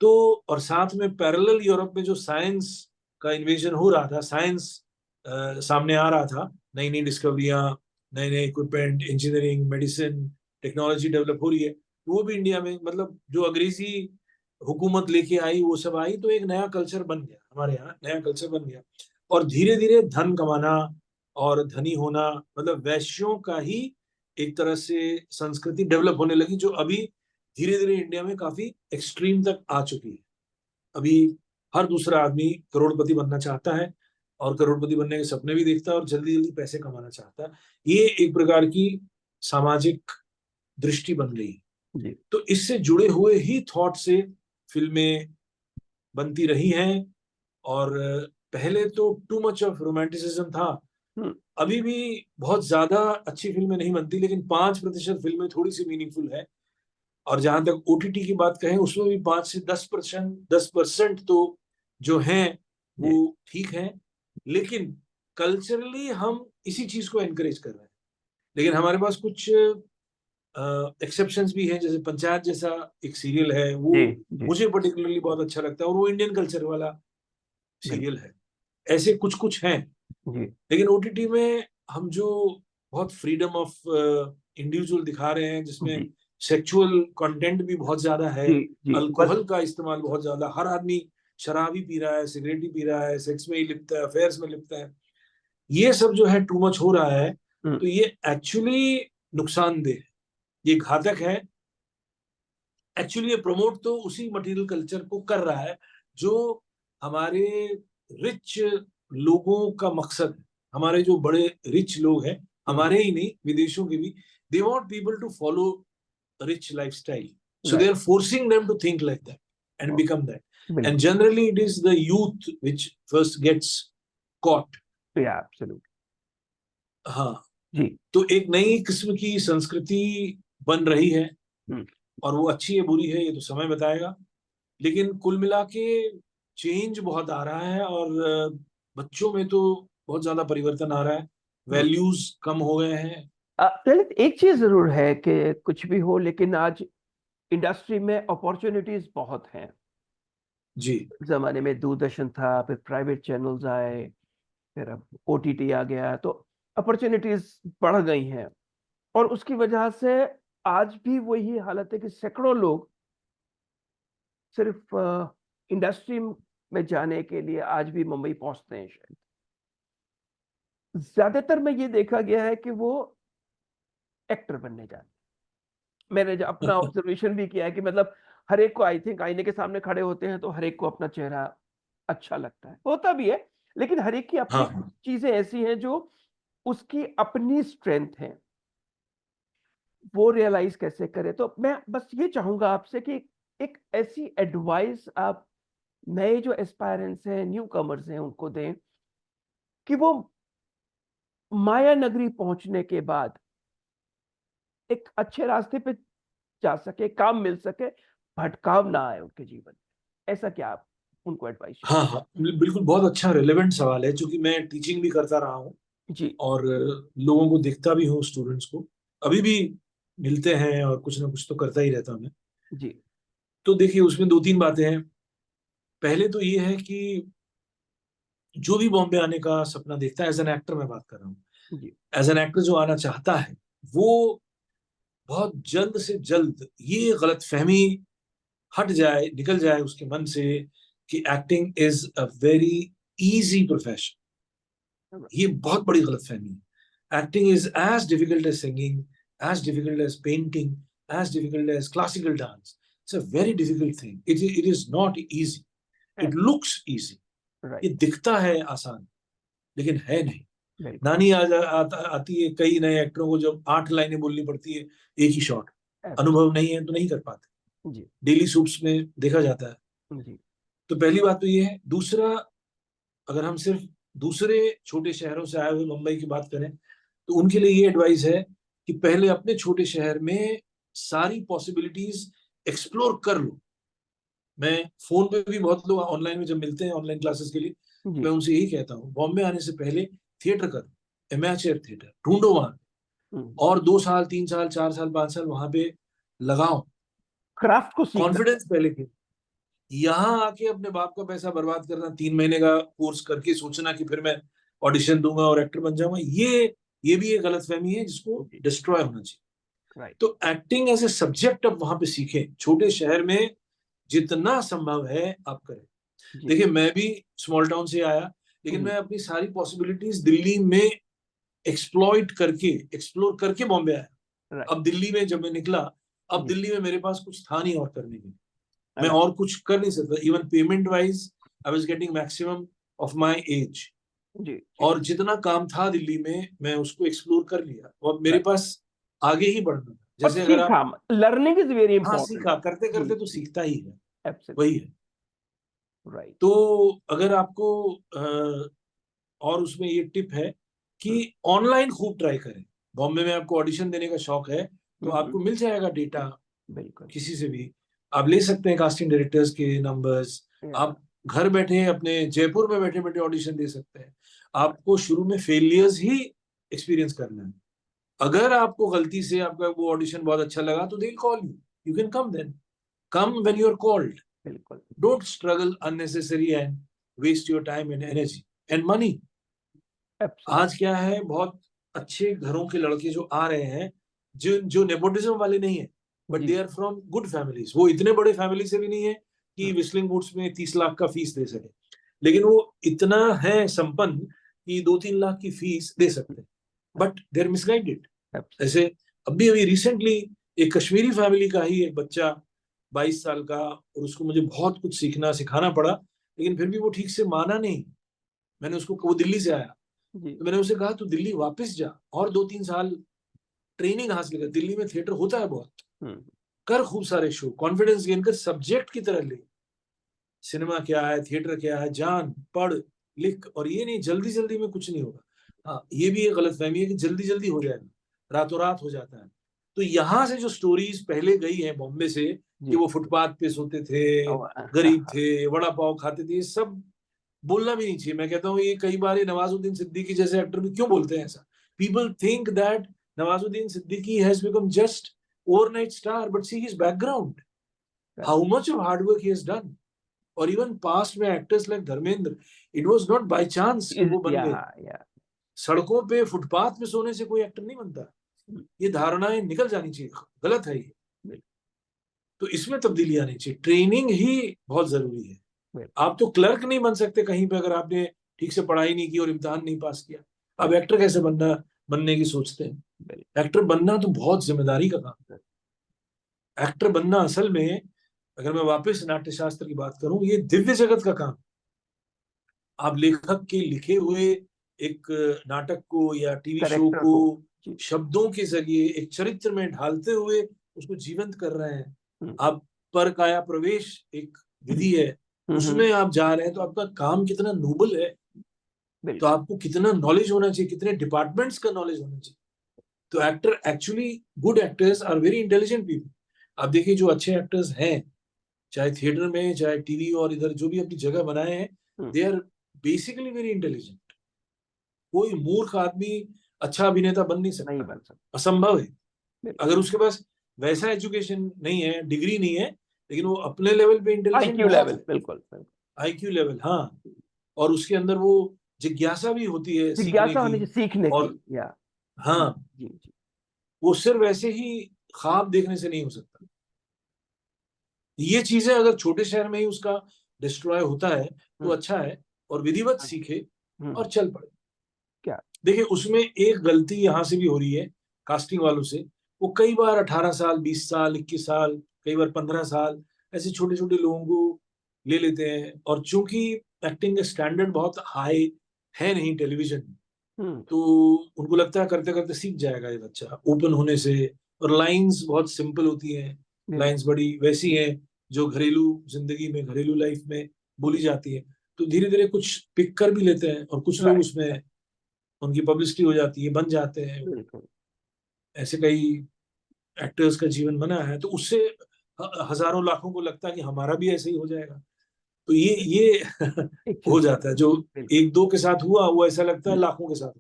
तो और साथ में पैरेलल यूरोप में जो साइंस का इन्वेजन हो रहा था, साइंस सामने आ रहा था, नई नई डिस्कवरियां, नए नए equipment, engineering, medicine, technology develop हो रही है, वो भी इंडिया में, मतलब जो अंग्रेजी हुकूमत लेके आई वो सब आई, तो एक नया कल्चर बन गया, हमारे यहाँ नया कल्चर बन गया। और धीरे धीरे धन कमाना और धनी होना, मतलब वैश्यों का ही एक तरह से संस्कृति डेवलप होने लगी, जो अभी धीरे धीरे इंडिया में काफी एक्सट्रीम तक आ चुकी है। अभी हर दूसरा आदमी करोड़पति बनना चाहता है, और करोड़पति बनने के सपने भी देखता है, और जल्दी जल्दी पैसे कमाना चाहता है। ये एक प्रकार की सामाजिक दृष्टि बन गई। तो इससे जुड़े हुए ही थॉट से फिल्में बनती रही हैं। और पहले तो टू मच ऑफ रोमांटिसिज्म था, अभी भी बहुत ज्यादा अच्छी फिल्में नहीं बनती, लेकिन 5% फिल्में थोड़ी सी मीनिंगफुल है। और जहां तक ओटीटी की बात कहें, उसमें भी 5 से 10% तो जो हैं वो ठीक हैं, लेकिन कल्चरली हम इसी चीज को एनकरेज कर रहे हैं। लेकिन हमारे पास कुछ एक्सेप्शंस भी हैं, जैसे पंचायत जैसा एक सीरियल है, वो मुझे पर्टिकुलरली बहुत अच्छा लगता है, और वो इंडियन कल्चर वाला सीरियल है। ऐसे कुछ कुछ हैं, लेकिन ओटीटी में हम जो बहुत फ्रीडम ऑफ इंडिविजुअल दिखा रहे हैं, जिसमें जी सेक्सुअल कंटेंट भी बहुत ज्यादा है, जी जी अल्कोहल का इस्तेमाल बहुत ज्यादा, हर आदमी शराब ही पी रहा है, सिगरेट ही पी रहा है, सेक्स में ही लिप्त है, अफेयर्स में लिप्त है। ये सब जो है टू मच हो रहा है, हम्म, तो ये एक्चुअली नुकसानदेह है, ये घातक है। एक्चुअली ये प्रमोट तो उसी मटेरियल कल्चर को कर रहा है जो हमारे रिच लोगों का मकसद है। हमारे जो बड़े रिच लोग हैं, हमारे ही नहीं विदेशों के भी, they want people to follow rich lifestyle, so they right are forcing them to think like that and become that, and बिल्कुल generally it is the youth which first gets caught. या absolute हाँ, जी तो एक नई किस्म की संस्कृति बन रही है, हम्म, और वो अच्छी है बुरी है ये तो समय बताएगा, लेकिन कुल मिला के चेंज बहुत आ रहा है, और बच्चों में तो बहुत ज्यादा परिवर्तन आ रहा है, हम्म। वैल्यूज कम हो गए हैं। ललित एक चीज जरूर है कि कुछ भी हो लेकिन आज इंडस्ट्री में अपॉर्चुनिटीज बहुत हैं। जी जमाने में दूरदर्शन था, फिर प्राइवेट चैनल्स आए, फिर अब ओटीटी आ गया, तो अपॉर्चुनिटीज बढ़ गई हैं। और उसकी वजह से आज भी वही हालत है कि सैकड़ों लोग सिर्फ इंडस्ट्री में जाने के लिए आज भी मुंबई पहुंचते हैं। शायद ज्यादातर में ये देखा गया है कि वो एक्टर बनने जाते हैं। मैंने जो अपना ऑब्जर्वेशन भी किया है कि मतलब हर एक को आई थिंक आईने के सामने खड़े होते हैं तो हर एक को अपना चेहरा अच्छा लगता है, होता भी है, लेकिन हर एक की अपनी हाँ हाँ चीजें ऐसी हैं जो उसकी अपनी स्ट्रेंथ है, वो रियलाइज कैसे करे। तो मैं बस ये चाहूंगा आपसे कि एक ऐसी एडवाइस आप नए जो एस्पायरेंट्स हैं, न्यू कमर्स हैं, उनको दें कि वो माया नगरी पहुंचने के बाद एक अच्छे रास्ते पे जा सके, काम मिल सके, भटकाव ना आए उनके जीवन में। ऐसा क्या आप उनको एडवाइस हाँ हाँ, बिल्कुल बहुत अच्छा रिलेवेंट सवाल है, क्योंकि मैं टीचिंग भी करता रहा हूँ जी और लोगों को देखता भी हूँ, स्टूडेंट्स को अभी भी मिलते हैं, और कुछ ना कुछ तो करता ही रहता हूँ मैं। जी तो देखिए उसमें दो तीन बातें हैं। पहले तो ये है कि जो भी बॉम्बे आने का सपना देखता है, एज एन एक्टर मैं बात कर रहा हूँ, जी एज एन एक्टर जो आना चाहता है, वो बहुत जल्द से जल्द ये गलतफहमी हट जाए, निकल जाए उसके मन से कि acting is a very easy profession. ये बहुत बड़ी गलतफहमी है। Acting is as difficult as singing, as difficult as painting, as difficult as classical dance. It's a very difficult thing, it is not easy. It looks easy, ये right दिखता है आसान, लेकिन है नहीं। बिल्कुल नानी आती है, कई नए एक्टरों को जब 8 लाइनें बोलनी पड़ती है एक ही शॉट, एब्स- अनुभव नहीं है तो नहीं कर पाते। जी डेली सूट्स में देखा जाता है। जी तो पहली बात तो ये है। दूसरा, अगर हम सिर्फ दूसरे छोटे शहरों से आए हुए मुंबई की बात करें, तो उनके लिए ये एडवाइस है कि पहले अपने छोटे शहर में सारी पॉसिबिलिटीज एक्सप्लोर कर लो। मैं फोन पे भी बहुत लोग ऑनलाइन में जब मिलते हैं ऑनलाइन क्लासेस के लिए, जी मैं उनसे यही कहता हूँ, बॉम्बे आने से पहले थिएटर करो, एमेचर थिएटर ढूंढो वहां, और 2 साल 3 साल 4 साल 5 साल वहां पे लगाओ, क्राफ्ट को सीखना। कॉन्फिडेंस पहले के। यहाँ आके अपने बाप का पैसा बर्बाद करना, 3 महीने का कोर्स करके सोचना कि फिर मैं ऑडिशन दूंगा और एक्टर बन जाऊंगा, ये भी एक गलतफहमी है जिसको जी डिस्ट्रॉय होना चाहिए। राइट तो एक्टिंग एज ए सब्जेक्ट अब वहां पे सीखें, छोटे शहर में जितना संभव है आप करें। जी देखिए मैं भी स्मॉल टाउन से आया, लेकिन जी मैं अपनी सारी पॉसिबिलिटीज दिल्ली में एक्सप्लोर करके बॉम्बे आया। राइट अब दिल्ली में जब मैं निकला, अब जी दिल्ली में मेरे पास कुछ था नहीं और करने के लिए, मैं राइट और कुछ कर नहीं सकता। Even payment wise I was getting maximum of my age, जी जी और जितना काम था दिल्ली में मैं उसको एक्सप्लोर कर लिया, और मेरे राइट पास आगे ही बढ़ना था। और जैसे अगर आप, सीखा, लर्निंग इज वेरी हाँ इंपॉर्टेंट। सीखा, करते जी करते तो जी सीखता ही है, एब्सोल्युटली वही है। राइट तो अगर आपको और उसमें ये टिप है कि ऑनलाइन खूब ट्राई करें। बॉम्बे में आपको ऑडिशन देने का शौक है तो आपको मिल जाएगा डेटा, बिल्कुल किसी से भी आप ले सकते हैं कास्टिंग डायरेक्टर्स के नंबर्स। या आप घर बैठे अपने जयपुर में बैठे बैठे ऑडिशन दे सकते हैं। आपको शुरू में फेलियर्स ही एक्सपीरियंस करना है। अगर आपको गलती से आपका वो ऑडिशन बहुत अच्छा लगा तो they call you, you can come then, come when you are called. बिल्कुल don't struggle unnecessary and waste your time and energy and money. Absolutely आज क्या है, बहुत अच्छे घरों के लड़के जो आ रहे हैं, जो जो नेपोटिज्म वाले नहीं है, बट जी। They are from good families. वो इतने बड़े फैमिली से भी नहीं है कि हम्म, विस्लिंग वुड्स में 30 लाख का फीस दे सके, लेकिन वो इतना है संपन्न कि 2-3 लाख की फीस दे सकते हैं, but they are misguided. absolutely। ऐसे अभी अभी रिसेंटली एक कश्मीरी फैमिली का ही एक बच्चा 22 साल का, और उसको मुझे बहुत कुछ सीखना सिखाना पड़ा, लेकिन फिर भी वो ठीक से माना नहीं। मैंने उसको, वो दिल्ली से आया, जी। तो मैंने उसे कहा तू दिल्ली वापस जा और 2-3 साल ट्रेनिंग हासिल कर, दिल्ली में थिएटर होता है बहुत, हम्म। कर खूब सारे शो, कॉन्फिडेंस गेन कर, सब्जेक्ट की तरह ले, सिनेमा क्या है, थिएटर क्या है, जान, पढ़, लिख, और ये नहीं जल्दी जल्दी में कुछ नहीं होगा। हाँ, ये भी एक गलतफहमी है कि जल्दी जल्दी हो जाएगा, रातों रात हो जाता है। तो यहाँ से जो स्टोरीज पहले गई है बॉम्बे से, कि जी। वो फुटपाथ पे सोते थे, गरीब हाँ। थे, वड़ा पाव खाते थे, ये सब बोलना भी नहीं चाहिए। मैं कहता हूँ ये कई बार ये नवाजुद्दीन सिद्दीकी जैसे एक्टर भी क्यों बोलते हैं ऐसा। People think that Nawazuddin Siddiqui has become just overnight star, but see his background, how much of hard work he has done. और इवन पास्ट में actors like Dharmendra, it was not by chance कि वो बन गए। या सड़कों पे फुटपाथ पे सोने से कोई एक्टर नहीं बनता। ये धारणाएं निकल जानी चाहिए, गलत है ये। तो इसमें तब्दीली आनी चाहिए, ट्रेनिंग ही बहुत जरूरी है। आप तो क्लर्क नहीं बन सकते कहीं पे अगर आपने ठीक से पढ़ाई नहीं की और इम्तिहान नहीं पास किया। अब एक्टर कैसे बनने की सोचते हैं। एक्टर बनना तो बहुत जिम्मेदारी का काम है। एक्टर बनना असल में, अगर मैं वापस नाट्य शास्त्र की बात करूं, ये दिव्य जगत का काम। आप लेखक के लिखे हुए एक नाटक को या टीवी शो करेक्टर को को। जी। शब्दों के जरिए एक चरित्र में ढालते हुए उसको जीवंत कर रहे हैं। हम्म। आप पर काया प्रवेश एक विधि है, उसमें आप जा रहे हैं, तो आपका काम कितना नोबल है। तो बिल्कुल। आपको कितना नॉलेज होना चाहिए, कितने डिपार्टमेंट्स का नॉलेज होना चाहिए। तो actor actually, good actors are very intelligent people. आप देखिए जो अच्छे एक्टर्स हैं, चाहे थिएटर में चाहे टीवी और इधर जो भी अपनी जगह बनाए हैं, हम्म, they are basically very intelligent. कोई मूर्ख आदमी अच्छा अभिनेता बन नहीं नहीं सकता, बन सकता। असंभव है। अगर बिल्कुल। उसके पास वैसा एजुकेशन नहीं है, डिग्री नहीं है, लेकिन वो अपने लेवल पे इंटेलिजेंट आईक्यू बहुत लेवल, है। बिल्कुल बिल्कुल। आईक्यू लेवल, हाँ। और उसके अंदर वो जिज्ञासा भी होती है सीखने जिज्ञासा की। होनी चाहिए सीखने की। और या। जी हाँ, जी जी। वो सिर्फ वैसे ही ख्वाब देखने से नहीं हो सकता। ये चीजें अगर छोटे शहर में ही उसका डिस्ट्रॉय होता है तो हम्म। अच्छा है, और विधिवत हाँ, सीखे हम्म। और चल पड़े। क्या। देखिए उसमें एक गलती यहाँ से भी हो रही है कास्टिंग वालों से। वो कई बार 18 साल, 20 साल, 21 साल, कई बार 15 साल, ऐसे छोटे छोटे लोगों को ले लेते हैं। और चूंकि एक्टिंग का स्टैंडर्ड बहुत हाई है नहीं टेलीविजन में, हम्म। तो उनको लगता है करते करते सीख जाएगा ये बच्चा, ओपन होने से। और लाइंस बहुत सिंपल होती हैं, बिल्कुल। लाइंस बड़ी वैसी हैं जो घरेलू जिंदगी में, घरेलू लाइफ में बोली जाती है। तो धीरे धीरे कुछ पिक कर भी लेते हैं, और कुछ लोग राइट। उसमें उनकी पब्लिसिटी हो जाती है, बन जाते हैं। बिल्कुल। ऐसे कई एक्टर्स का जीवन बना है, तो उससे हजारों लाखों को लगता है कि हमारा भी ऐसे ही हो जाएगा। तो ये एक हो चीज। जाता है। जो बिल्कुल। एक दो के साथ हुआ वो ऐसा लगता है लाखों के साथ।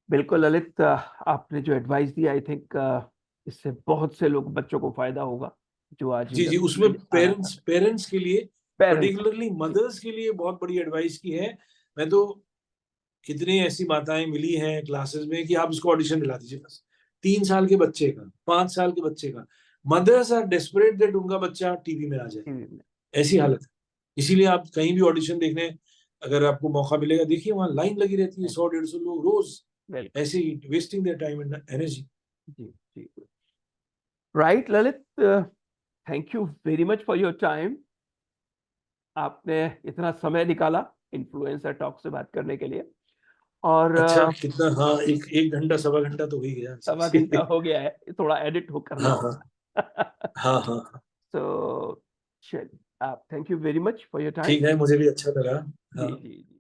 बिल्कुल ललित, आपने जो एडवाइस दिया, आई थिंक इससे बहुत से लोग, बच्चों को फायदा होगा जो आज जी जी, इंडस्ट्री उसमें में आना पेरेंट्स चाहते पेरेंट्स के लिए, हैं, पेरेंट्स। पर्टिकुलरली मदर्स के लिए बहुत बड़ी एडवाइस की है। मैं तो, कितनी ऐसी माताएं मिली हैं क्लासेस में कि आप इसको ऑडिशन दिला दीजिए बस, 3 साल के बच्चे का, 5 साल के बच्चे का। मदर्स आर डेस्परेट दैट उनका बच्चा टीवी में आ जाए, ऐसी हालत है। इसीलिए आप कहीं भी ऑडिशन देखने अगर आपको मौका मिलेगा, देखिए वहां लाइन लगी रहती है, 100-150 लोग रोज, बिल्कुल। ऐसे ही wasting their time and energy. जी जी। Right Lalit, thank you very much for your time. आपने इतना समय निकाला इन्फ्लुएंसर टॉक से बात करने के लिए। और अच्छा कितना, हाँ, एक एक घंटा सवा घंटा तो हो ही गया सवा घंटा आंसर। हो गया है, थोड़ा एडिट हो करना हाँ हाँ होगा। हाँ हाँ। तो चलिए, आप, thank you very much for your time. ठीक है, मुझे भी अच्छा लगा। जी हाँ। जी जी।